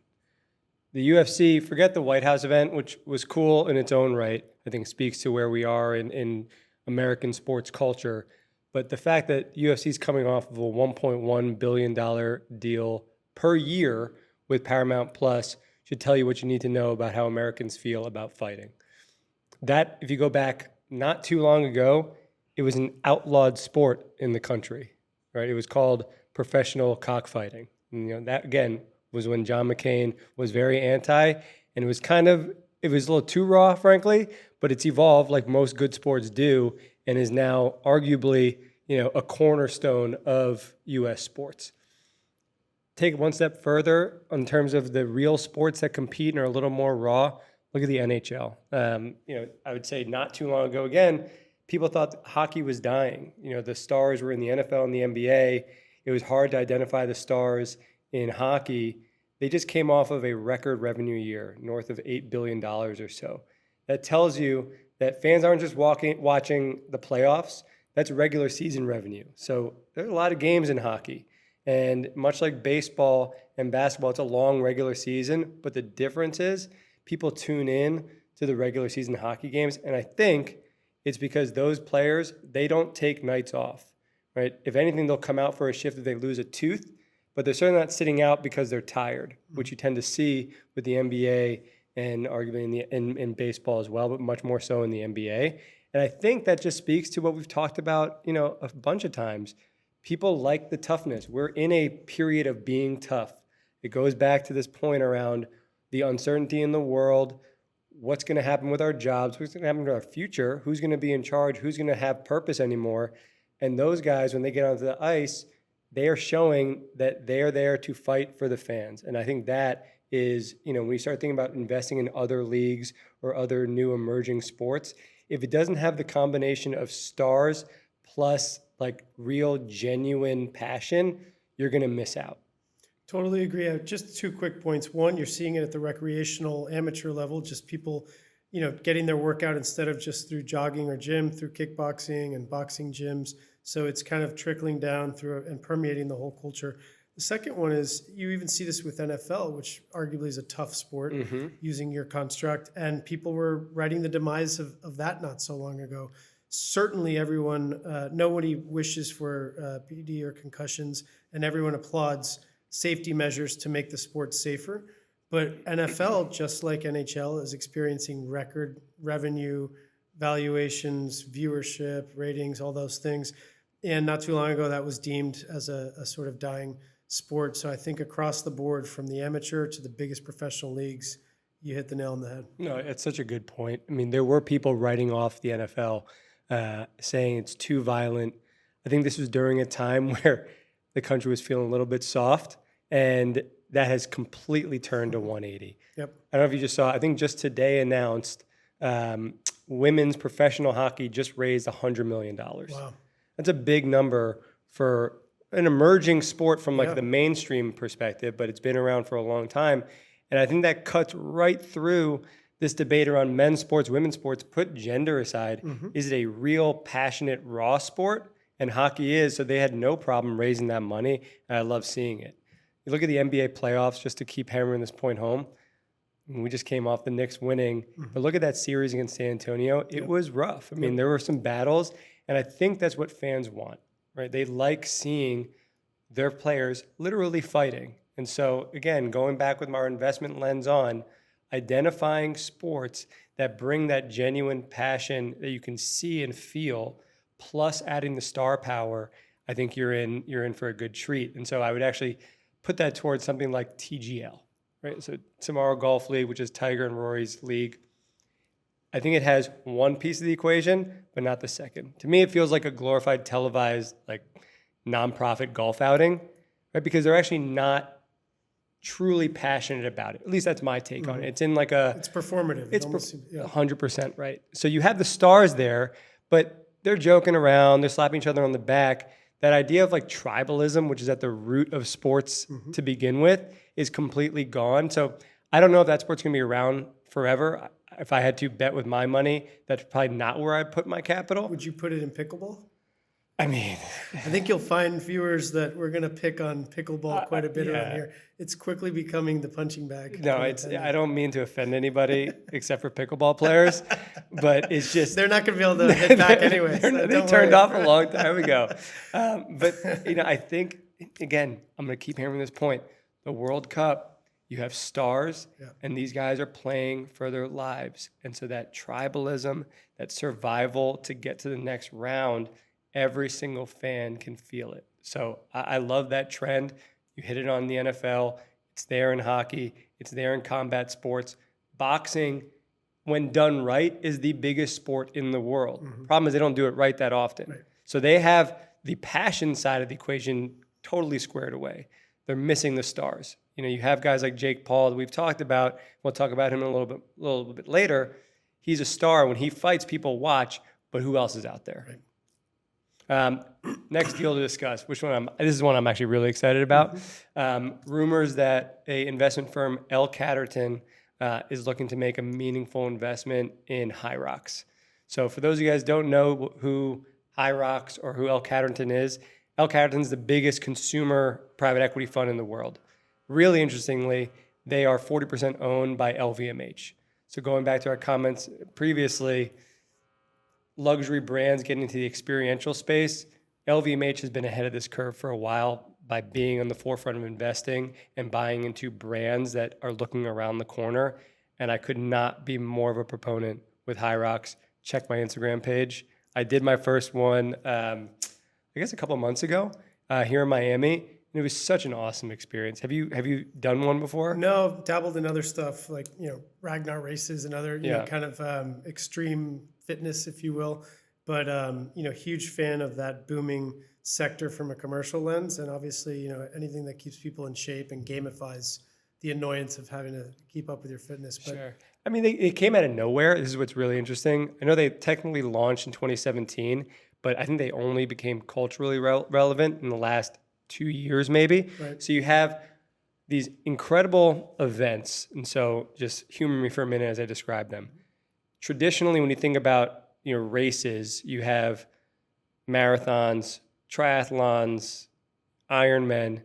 The UFC, forget the White House event, which was cool in its own right. I think speaks to where we are in American sports culture. But the fact that UFC is coming off of a $1.1 billion deal per year with Paramount Plus should tell you what you need to know about how Americans feel about fighting. That, if you go back not too long ago, it was an outlawed sport in the country, right? It was called professional cockfighting. And, that, again, was when John McCain was very anti, and it was a little too raw, frankly, but it's evolved like most good sports do, and is now arguably, a cornerstone of U.S. sports. Take it one step further in terms of the real sports that compete and are a little more raw. Look at the NHL. I would say not too long ago, again, people thought hockey was dying. The stars were in the NFL and the NBA. It was hard to identify the stars in hockey. They just came off of a record revenue year, north of $8 billion or so. That tells you that fans aren't just watching the playoffs. That's regular season revenue. So there's a lot of games in hockey. And much like baseball and basketball, it's a long regular season. But the difference is people tune in to the regular season hockey games. And I think it's because those players, they don't take nights off, right? If anything, they'll come out for a shift if they lose a tooth. But they're certainly not sitting out because they're tired, which you tend to see with the NBA and arguably in baseball as well, but much more so in the NBA. And I think that just speaks to what we've talked about, a bunch of times. People like the toughness. We're in a period of being tough. It goes back to this point around the uncertainty in the world, what's going to happen with our jobs, what's going to happen to our future, who's going to be in charge, who's going to have purpose anymore. And those guys, when they get onto the ice, they are showing that they're there to fight for the fans. And I think that is, when you start thinking about investing in other leagues or other new emerging sports, if it doesn't have the combination of stars plus like real genuine passion, you're going to miss out. Totally agree. Just 2 quick points. One, you're seeing it at the recreational amateur level, just people, getting their workout instead of just through jogging or gym, through kickboxing and boxing gyms. So it's kind of trickling down through and permeating the whole culture. The second one is you even see this with NFL, which arguably is a tough sport, using your construct. And people were writing the demise of that not so long ago. Certainly everyone, nobody wishes for PD or concussions, and everyone applauds safety measures to make the sport safer. But NFL, just like NHL, is experiencing record revenue, valuations, viewership, ratings, all those things. And not too long ago, that was deemed as a sort of dying sport. So I think across the board, from the amateur to the biggest professional leagues, you hit the nail on the head. No, it's such a good point. I mean, there were people writing off the NFL, saying it's too violent. I think this was during a time where the country was feeling a little bit soft, and that has completely turned to 180. Yep. I don't know if you just saw, I think just today announced women's professional hockey just raised $100 million. Wow. That's a big number for an emerging sport from like the mainstream perspective, but it's been around for a long time. And I think that cuts right through this debate around men's sports, women's sports. Put gender aside. Is it a real passionate raw sport? And hockey is, so they had no problem raising that money. And I love seeing it. You look at the NBA playoffs, just to keep hammering this point home. We just came off the Knicks winning, but look at that series against San Antonio. It was rough. I mean, there were some battles, and I think that's what fans want, right? They like seeing their players literally fighting. And so, again, going back with our investment lens on, identifying sports that bring that genuine passion that you can see and feel, plus adding the star power, I think you're in for a good treat. And so I would actually put that towards something like TGL, right? So Tomorrow Golf League, which is Tiger and Rory's league. I think it has one piece of the equation, but not the second. To me, it feels like a glorified televised, like nonprofit golf outing, right? Because they're actually not truly passionate about it. At least that's my take on it. It's in like It's performative. It's 100% right. So you have the stars there, but they're joking around. They're slapping each other on the back. That idea of like tribalism, which is at the root of sports to begin with, is completely gone. So I don't know if that sport's going to be around forever. If I had to bet with my money, that's probably not where I'd put my capital. Would you put it in pickleball? I mean, I think you'll find viewers that we're going to pick on pickleball quite a bit around here. It's quickly becoming the punching bag. No, I don't mean to offend anybody except for pickleball players, but it's just they're not going to be able to hit back anyway. They turned off a long time ago. But I think again, I'm going to keep hammering this point. The World Cup, you have stars, and these guys are playing for their lives, and so that tribalism, that survival to get to the next round. Every single fan can feel it. So I love that trend. You hit it on the NFL. It's there in hockey. It's there in combat sports. Boxing, when done right, is the biggest sport in the world. Problem is they don't do it right that often. Right. So they have the passion side of the equation totally squared away. They're missing the stars. You have guys like Jake Paul that we've talked about. We'll talk about him a little bit later. He's a star. When he fights, people watch, but who else is out there? Right. Next deal to discuss. This is one I'm actually really excited about. Rumors that a investment firm, L Catterton, is looking to make a meaningful investment in HYROX. So for those of you guys who don't know who HYROX or who L Catterton is, L Catterton is the biggest consumer private equity fund in the world. Really interestingly, they are 40% owned by LVMH. So going back to our comments previously, luxury brands getting into the experiential space, LVMH has been ahead of this curve for a while by being on the forefront of investing and buying into brands that are looking around the corner. And I could not be more of a proponent with HYROX. Check my Instagram page. I did my first one, I guess a couple months ago here in Miami. And it was such an awesome experience. Have you done one before? No, dabbled in other stuff like, Ragnar races and other, Yeah. kind of extreme fitness, if you will. But, huge fan of that booming sector from a commercial lens. And obviously, anything that keeps people in shape and gamifies the annoyance of having to keep up with your fitness. But Sure. I mean, it came out of nowhere. This is what's really interesting. I know they technically launched in 2017, but I think they only became culturally relevant in the last 2 years, maybe. Right. So you have these incredible events. And so just humor me for a minute as I describe them. Traditionally, when you think about races, you have marathons, triathlons, Ironmen.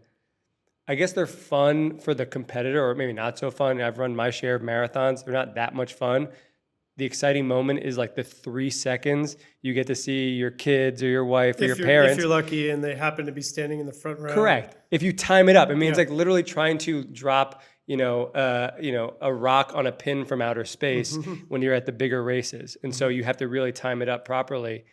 I guess they're fun for the competitor, or maybe not so fun. I've run my share of marathons. They're not that much fun. The exciting moment is like the 3 seconds you get to see your kids or your wife or your parents. If you're lucky and they happen to be standing in the front row. Correct. If you time it up, I mean, it's Yeah. like literally trying to drop, a rock on a pin from outer space when you're at the bigger races. And so you have to really time it up properly.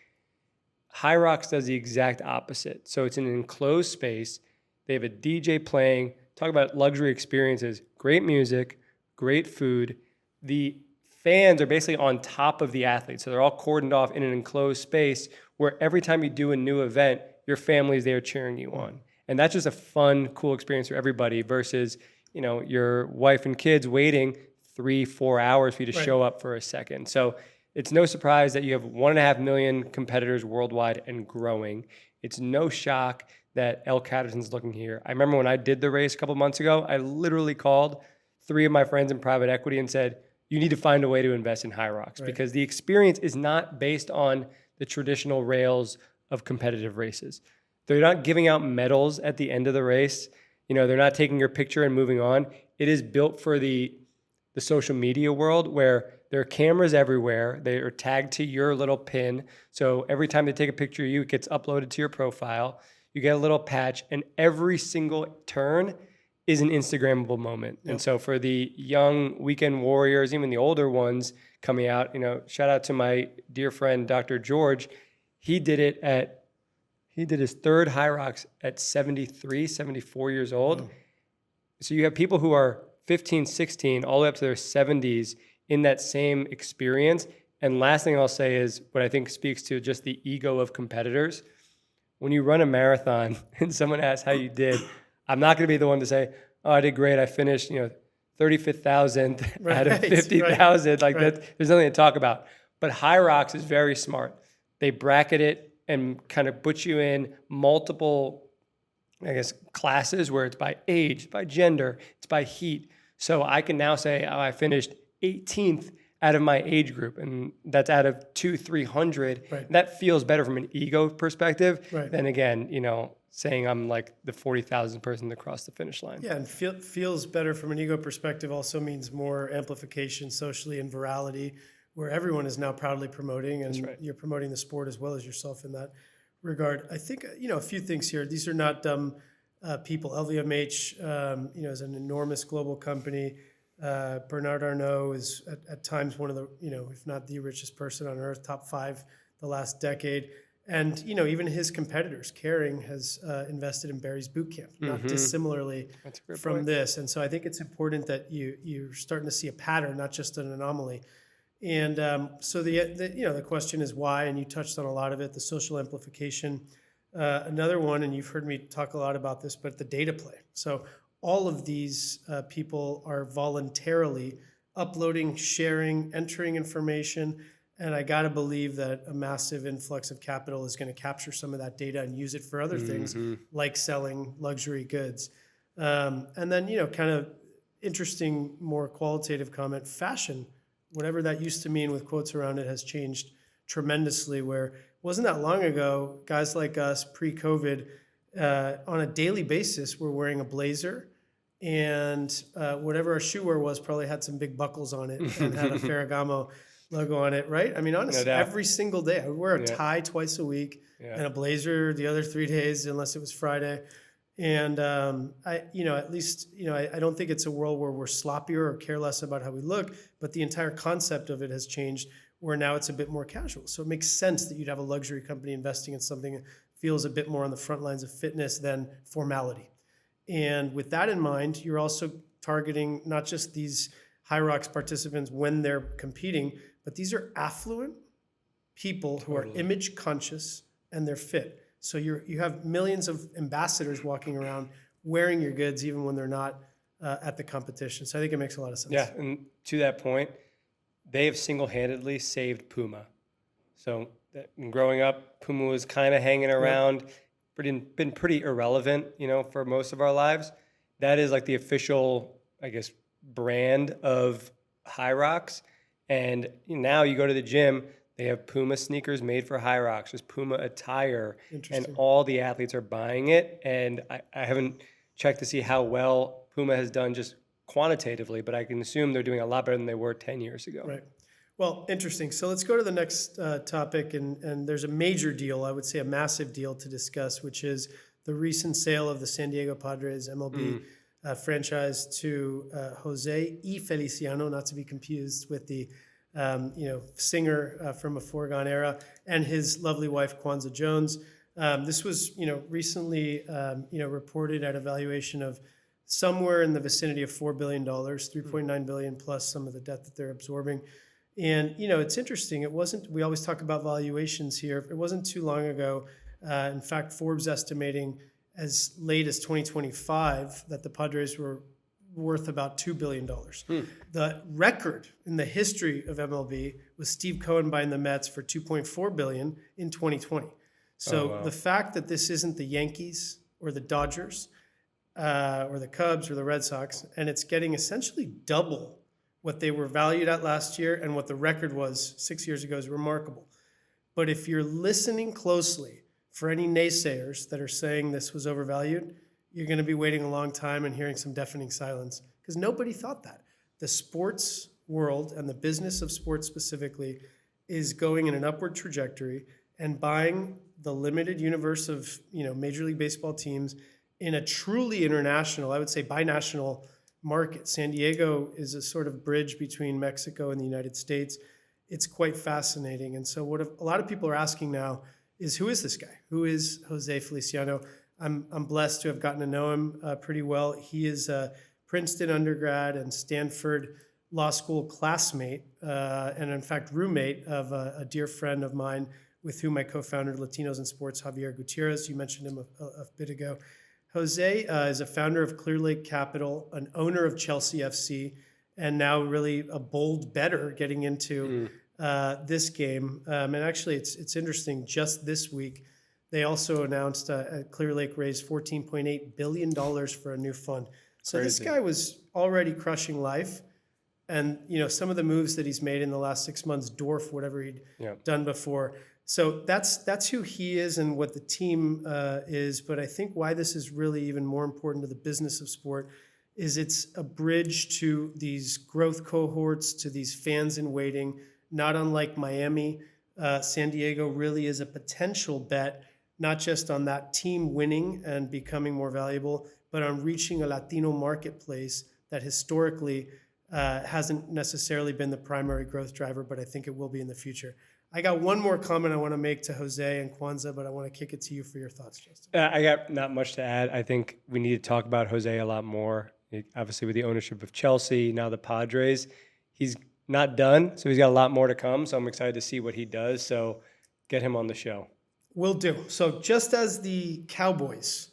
HYROX does the exact opposite. So it's an enclosed space. They have a DJ playing. Talk about luxury experiences. Great music, great food. The fans are basically on top of the athletes. So they're all cordoned off in an enclosed space where every time you do a new event, your family's there cheering you on. And that's just a fun, cool experience for everybody versus, your wife and kids waiting 3-4 hours for you to show up for a second. So it's no surprise that you have 1.5 million competitors worldwide and growing. It's no shock that L Catterton's looking here. I remember when I did the race a couple months ago, I literally called 3 of my friends in private equity and said, you need to find a way to invest in HYROX because the experience is not based on the traditional rails of competitive races. They're not giving out medals at the end of the race. They're not taking your picture and moving on. It is built for the social media world where there are cameras everywhere. They are tagged to your little pin. So every time they take a picture of you, it gets uploaded to your profile. You get a little patch, and every single turn is an Instagrammable moment. Yep. And so for the young weekend warriors, even the older ones coming out, shout out to my dear friend, Dr. George. He did his third HYROX at 73, 74 years old. Oh. So you have people who are 15, 16, all the way up to their 70s in that same experience. And last thing I'll say is what I think speaks to just the ego of competitors. When you run a marathon and someone asks how you did, I'm not going to be the one to say, oh, I did great. I finished, 35,000 out of 50,000. Like that, there's nothing to talk about. But HYROX is very smart. They bracket it and kind of put you in multiple, classes where it's by age, by gender, it's by heat. So I can now say, oh, I finished 18th out of my age group, and that's out of 200-300. Right. That feels better from an ego perspective than, again, saying I'm like the 40,000th person to cross the finish line. Yeah, and feels better from an ego perspective also means more amplification socially and virality, where everyone is now proudly promoting, and you're promoting the sport as well as yourself in that regard. I think, a few things here. These are not dumb people. LVMH, is an enormous global company. Bernard Arnault is at times one of the, if not the richest person on earth, top 5 the last decade. And even his competitors, Kering has invested in Barry's boot camp, not dissimilarly That's a great from point. this. And so I think it's important that you're starting to see a pattern, not just an anomaly. And so the question is why, and you touched on a lot of it, the social amplification. Another one, and you've heard me talk a lot about this, but the data play. So all of these people are voluntarily uploading, sharing, entering information. And I got to believe that a massive influx of capital is going to capture some of that data and use it for other things like selling luxury goods. And then, kind of interesting, more qualitative comment, fashion, whatever that used to mean with quotes around it, has changed tremendously, where it wasn't that long ago, guys like us pre-COVID, on a daily basis, were wearing a blazer, and whatever our shoe wear was probably had some big buckles on it and had a Ferragamo logo on it, right? I mean, honestly, doubt. every single day. I would wear a tie twice a week and a blazer the other 3 days, unless it was Friday. And at least, I don't think it's a world where we're sloppier or care less about how we look, but the entire concept of it has changed, where now it's a bit more casual. So it makes sense that you'd have a luxury company investing in something that feels a bit more on the front lines of fitness than formality. And with that in mind, you're also targeting not just these HYROX participants when they're competing, but these are affluent people who are image conscious and they're fit. So you have millions of ambassadors walking around wearing your goods even when they're not at the competition. So I think it makes a lot of sense. Yeah, and to that point, they have single-handedly saved Puma. So growing up, Puma was kind of hanging around, been pretty irrelevant, for most of our lives. That is like the official, I guess, brand of HYROX. And now you go to the gym, they have Puma sneakers made for HYROX. There's Puma attire, and all the athletes are buying it. And I haven't checked to see how well Puma has done just quantitatively, but I can assume they're doing a lot better than they were 10 years ago. Right. Well, interesting. So let's go to the next topic. And there's a major deal, I would say a massive deal to discuss, which is the recent sale of the San Diego Padres MLB franchise to Jose Y. Feliciano, not to be confused with the singer from a foregone era, and his lovely wife, Kwanzaa Jones. This was, recently, reported at a valuation of somewhere in the vicinity of $4 billion, $3.9 billion plus some of the debt that they're absorbing. And, it's interesting. We always talk about valuations here. It wasn't too long ago. In fact, Forbes estimating as late as 2025 that the Padres were worth about $2 billion. The record in the history of MLB was Steve Cohen buying the Mets for $2.4 billion in 2020. So the fact that this isn't the Yankees or the Dodgers or the Cubs or the Red Sox, and it's getting essentially double what they were valued at last year and what the record was 6 years ago is remarkable. But if you're listening closely for any naysayers that are saying this was overvalued, you're going to be waiting a long time and hearing some deafening silence, because nobody thought that. The sports world and the business of sports specifically is going in an upward trajectory, and buying the limited universe of Major League Baseball teams in a truly international, I would say binational market. San Diego is a sort of bridge between Mexico and the United States. It's quite fascinating. And so what a lot of people are asking now is, who is this guy? Who is Jose Feliciano? I'm blessed to have gotten to know him pretty well. He is a Princeton undergrad and Stanford Law School classmate, and in fact roommate of a dear friend of mine with whom I co-founded Latinos in Sports, Javier Gutierrez. You mentioned him a bit ago. Jose is a founder of Clear Lake Capital, an owner of Chelsea FC, and now really a bold bettor getting into this game. And actually, it's interesting. Just this week, they also announced Clear Lake raised $14.8 billion for a new fund. So This guy was already crushing life. And some of the moves that he's made in the last 6 months dwarf whatever he'd done before. So that's who he is and what the team is. But I think why this is really even more important to the business of sport is it's a bridge to these growth cohorts, to these fans in waiting. Not unlike Miami, San Diego really is a potential bet, not just on that team winning and becoming more valuable, but on reaching a Latino marketplace that historically hasn't necessarily been the primary growth driver, but I think it will be in the future. I got one more comment I want to make to Jose and Kwanzaa, but I want to kick it to you for your thoughts, Justin. I got not much to add. I think we need to talk about Jose a lot more. Obviously, with the ownership of Chelsea, now the Padres, he's not done, so he's got a lot more to come. So I'm excited to see what he does. So get him on the show. Will do. So just as the Cowboys,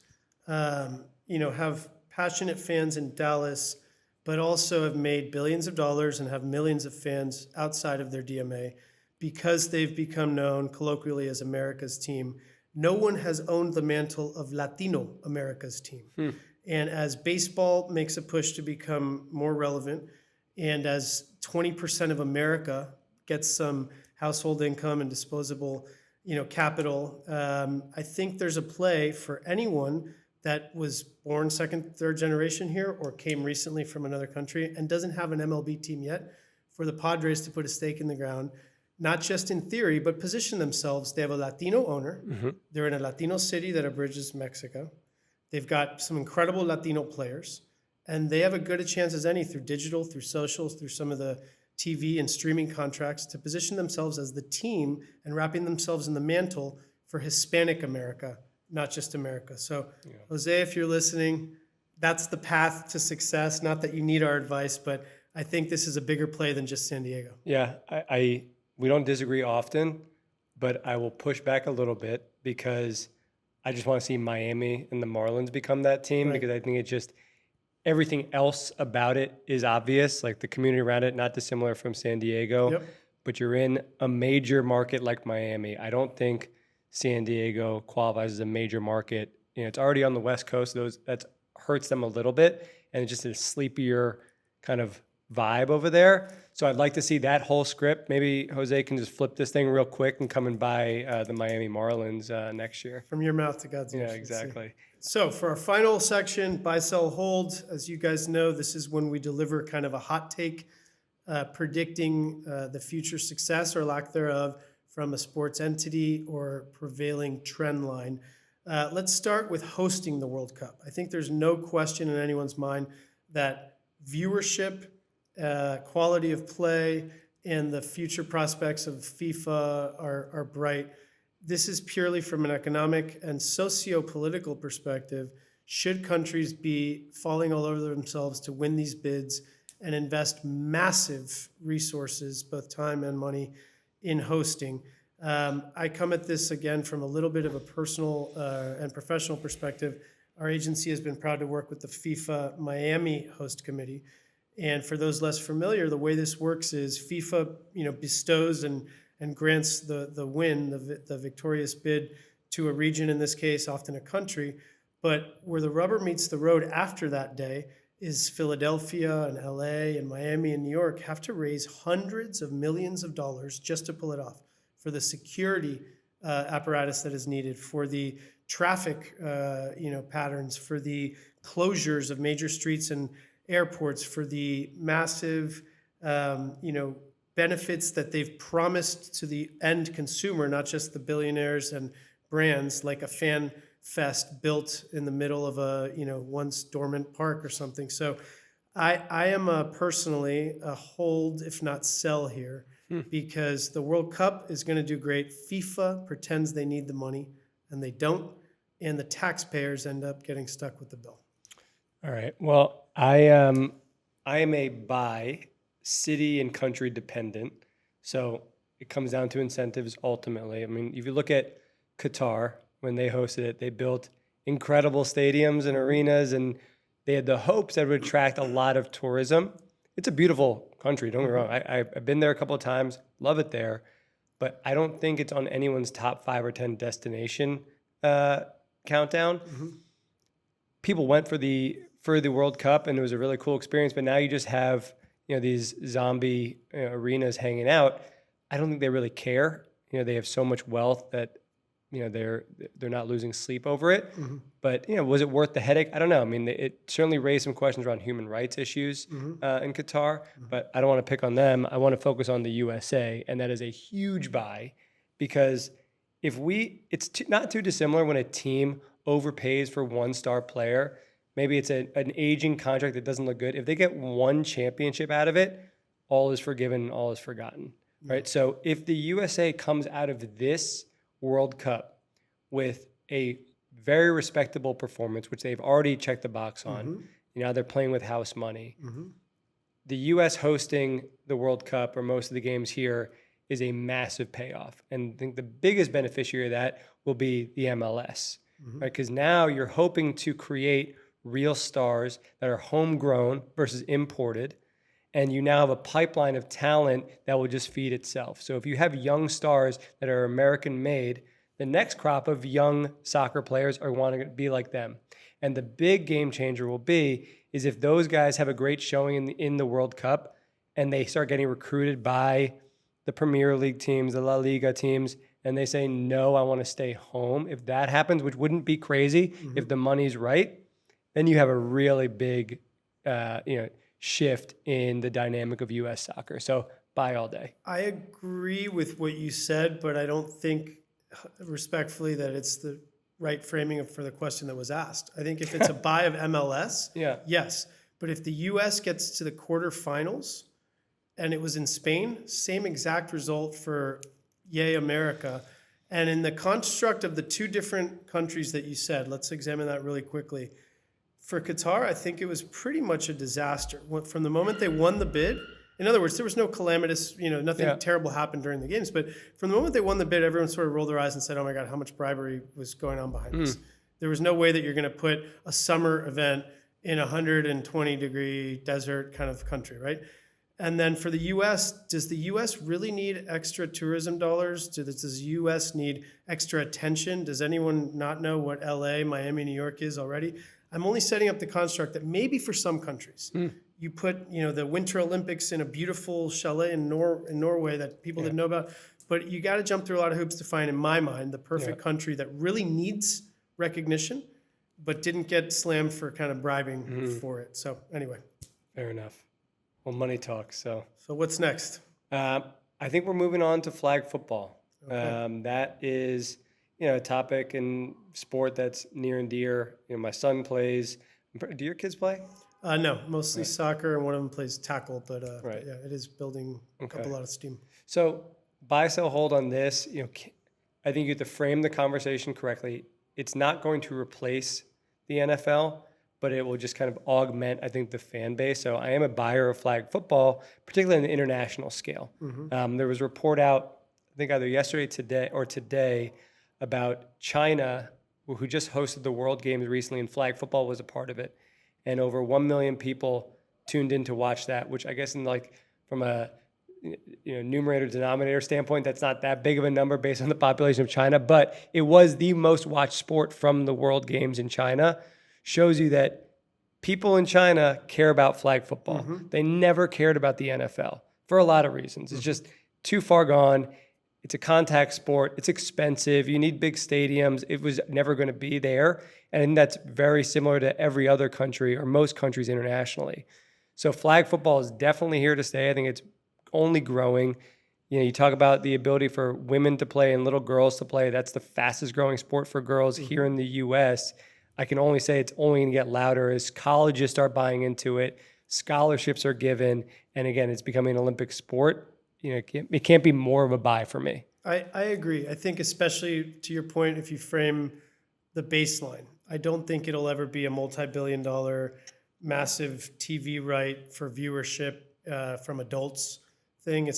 have passionate fans in Dallas, but also have made billions of dollars and have millions of fans outside of their DMA because they've become known colloquially as America's team. No one has owned the mantle of Latino America's team. And as baseball makes a push to become more relevant, and as 20% of America gets some household income and disposable, capital, I think there's a play for anyone that was born second, third generation here or came recently from another country and doesn't have an MLB team yet, for the Padres to put a stake in the ground, not just in theory, but position themselves. They have a Latino owner. They're in a Latino city that abridges Mexico. They've got some incredible Latino players, and they have as good a chance as any through digital, through socials, through some of the TV and streaming contracts to position themselves as the team and wrapping themselves in the mantle for Hispanic America, not just America. So, Jose, if you're listening, that's the path to success. Not that you need our advice, but I think this is a bigger play than just San Diego. Yeah, we don't disagree often, but I will push back a little bit because I just want to see Miami and the Marlins become that team because I think it's just everything else about it is obvious, like the community around it, not dissimilar from San Diego, but you're in a major market like Miami. I don't think San Diego qualifies as a major market. It's already on the West Coast. That hurts them a little bit, and it's just a sleepier kind of vibe over there. So I'd like to see that whole script. Maybe Jose can just flip this thing real quick and come and buy the Miami Marlins next year. From your mouth to God's ears. Yeah, exactly. So for our final section, buy, sell, hold, as you guys know, this is when we deliver kind of a hot take predicting the future success or lack thereof from a sports entity or prevailing trend line. Let's start with hosting the World Cup. I think there's no question in anyone's mind that viewership, quality of play, and the future prospects of FIFA are bright. This is purely from an economic and socio-political perspective. Should countries be falling all over themselves to win these bids and invest massive resources, both time and money, in hosting? I come at this again from a little bit of a personal and professional perspective. Our agency has been proud to work with the FIFA Miami Host Committee. And for those less familiar, the way this works is FIFA, bestows and grants the win, the victorious bid to a region, in this case, often a country. But where the rubber meets the road after that day is Philadelphia and LA and Miami and New York have to raise hundreds of millions of dollars just to pull it off, for the security apparatus that is needed, for the traffic patterns, for the closures of major streets and airports, for the massive benefits that they've promised to the end consumer, not just the billionaires and brands, like a fan fest built in the middle of a once dormant park or something. So I am personally a hold, if not sell here, because the World Cup is going to do great. FIFA pretends they need the money, and they don't, and the taxpayers end up getting stuck with the bill. All right. Well, I am a buy, city and country dependent. So it comes down to incentives ultimately. I mean, if you look at Qatar, when they hosted it, they built incredible stadiums and arenas, and they had the hopes that it would attract a lot of tourism. It's a beautiful country, don't get me wrong. I've been there a couple of times, love it there, but I don't think it's on anyone's top 5 or 10 destination countdown. People went for the World Cup, and it was a really cool experience, but now you just have these zombie arenas hanging out. I don't think they really care. They have so much wealth that they're not losing sleep over it. But was it worth the headache? I don't know. I mean, it certainly raised some questions around human rights issues in Qatar, but I don't want to pick on them. I want to focus on the USA, and that is a huge buy, because it's not too dissimilar when a team overpays for one-star player. Maybe it's an aging contract that doesn't look good. If they get one championship out of it, all is forgiven, all is forgotten. right? So if the USA comes out of this World Cup with a very respectable performance, which they've already checked the box on, they're playing with house money. The U.S. hosting the World Cup or most of the games here is a massive payoff. And I think the biggest beneficiary of that will be the MLS, right? Because now you're hoping to create real stars that are homegrown versus imported. And you now have a pipeline of talent that will just feed itself. So if you have young stars that are American made, the next crop of young soccer players are wanting to be like them. And the big game changer will be is if those guys have a great showing in the World Cup and they start getting recruited by the Premier League teams, the La Liga teams, and they say, no, I want to stay home. If that happens, which wouldn't be crazy if the money's right, then you have a really big shift in the dynamic of U.S. soccer. So buy all day. I agree with what you said, but I don't think respectfully that it's the right framing for the question that was asked. I think if it's a buy of MLS, yes. But if the U.S. gets to the quarterfinals and it was in Spain, same exact result for Yay America. And in the construct of the two different countries that you said, let's examine that really quickly. For Qatar, I think it was pretty much a disaster. From the moment they won the bid, in other words, there was no calamitous, nothing terrible happened during the games. But from the moment they won the bid, everyone sort of rolled their eyes and said, oh my God, how much bribery was going on behind this? There was no way that you're going to put a summer event in a 120-degree desert kind of country, right? And then for the U.S., does the U.S. really need extra tourism dollars? Does the U.S. need extra attention? Does anyone not know what L.A., Miami, New York is already? I'm only setting up the construct that maybe for some countries, you put the Winter Olympics in a beautiful chalet in Norway that people didn't know about, but you got to jump through a lot of hoops to find, in my mind, the perfect country that really needs recognition, but didn't get slammed for kind of bribing for it. So anyway. Fair enough. Well, money talks. So what's next? I think we're moving on to flag football. Okay. That is, a topic in sport that's near and dear. My son plays. Do your kids play? No, mostly soccer, and one of them plays tackle. But Right. yeah, it is building up a lot of steam. So buy, sell, hold on this. I think you have to frame the conversation correctly. It's not going to replace the NFL, but it will just kind of augment, I think, the fan base. So I am a buyer of flag football, particularly on the international scale. There was a report out, I think either yesterday today, about China, who just hosted the World Games recently, and flag football was a part of it. And over 1 million people tuned in to watch that, which I guess from a numerator denominator standpoint, that's not that big of a number based on the population of China, but it was the most watched sport from the World Games in China. Shows you that people in China care about flag football. They never cared about the NFL for a lot of reasons. It's just too far gone. It's a contact sport. It's expensive. You need big stadiums. It was never going to be there. And that's very similar to every other country or most countries internationally. So flag football is definitely here to stay. I think it's only growing. You talk about the ability for women to play and little girls to play. That's the fastest growing sport for girls here in the U.S. I can only say it's only going to get louder as colleges start buying into it. Scholarships are given. And again, it's becoming an Olympic sport. It can't be more of a buy for me. I agree. I think especially to your point, if you frame the baseline, I don't think it'll ever be a multi-billion-dollar massive TV right for viewership from adults thing.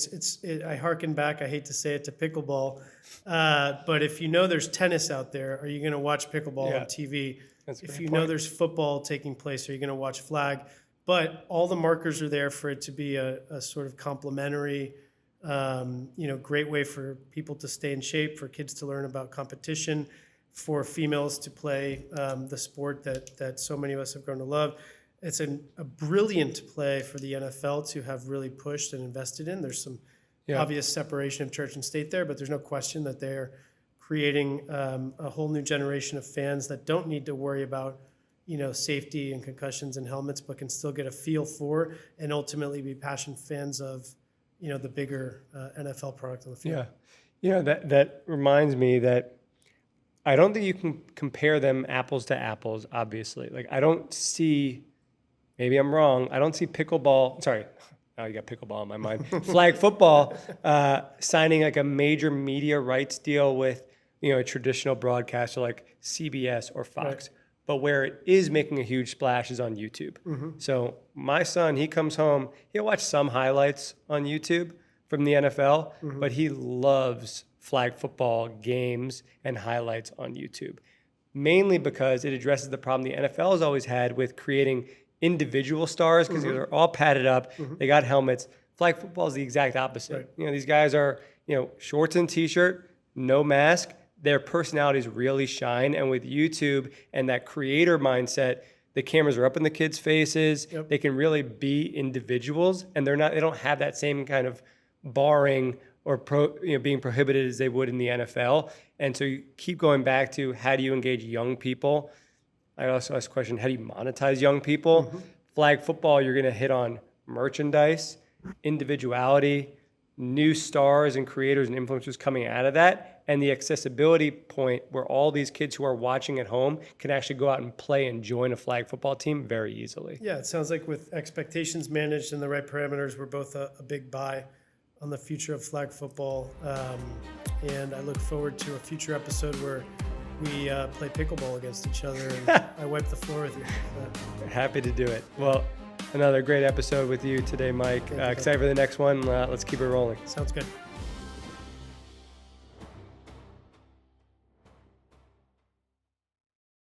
I hearken back, I hate to say it, to pickleball. But if there's tennis out there, are you going to watch pickleball on TV? If there's football taking place, are you going to watch flag? But all the markers are there for it to be a sort of complementary, great way for people to stay in shape, for kids to learn about competition, for females to play the sport that so many of us have grown to love. It's a brilliant play for the NFL to have really pushed and invested in. There's some obvious separation of church and state there, but there's no question that they're creating a whole new generation of fans that don't need to worry about safety and concussions and helmets, but can still get a feel for and ultimately be passionate fans of the bigger NFL product on the field. Yeah, that reminds me that I don't think you can compare them apples to apples, obviously. I don't see, maybe I'm wrong, I don't see you got pickleball on my mind. Flag football, signing like a major media rights deal with, a traditional broadcaster like CBS or Fox. Right. But where it is making a huge splash is on YouTube. So my son, he comes home, he'll watch some highlights on YouTube from the NFL, but he loves flag football games and highlights on YouTube, mainly because it addresses the problem the NFL has always had with creating individual stars, because they're all padded up, they got helmets. Flag football is the exact opposite. Right. These guys are, shorts and t-shirt, no mask. Their personalities really shine. And with YouTube and that creator mindset, the cameras are up in the kids' faces. Yep. They can really be individuals, and they don't have that same kind of barring or being prohibited as they would in the NFL. And so you keep going back to, how do you engage young people? I also asked the question, how do you monetize young people? Flag football, you're going to hit on merchandise, individuality, new stars and creators and influencers coming out of that, and the accessibility point where all these kids who are watching at home can actually go out and play and join a flag football team very easily. Yeah, it sounds like with expectations managed and the right parameters, we're both a big buy on the future of flag football. And I look forward to a future episode where we play pickleball against each other and I wipe the floor with you. Happy to do it. Well, another great episode with you today, Mike. Excited for the next one. Let's keep it rolling. Sounds good.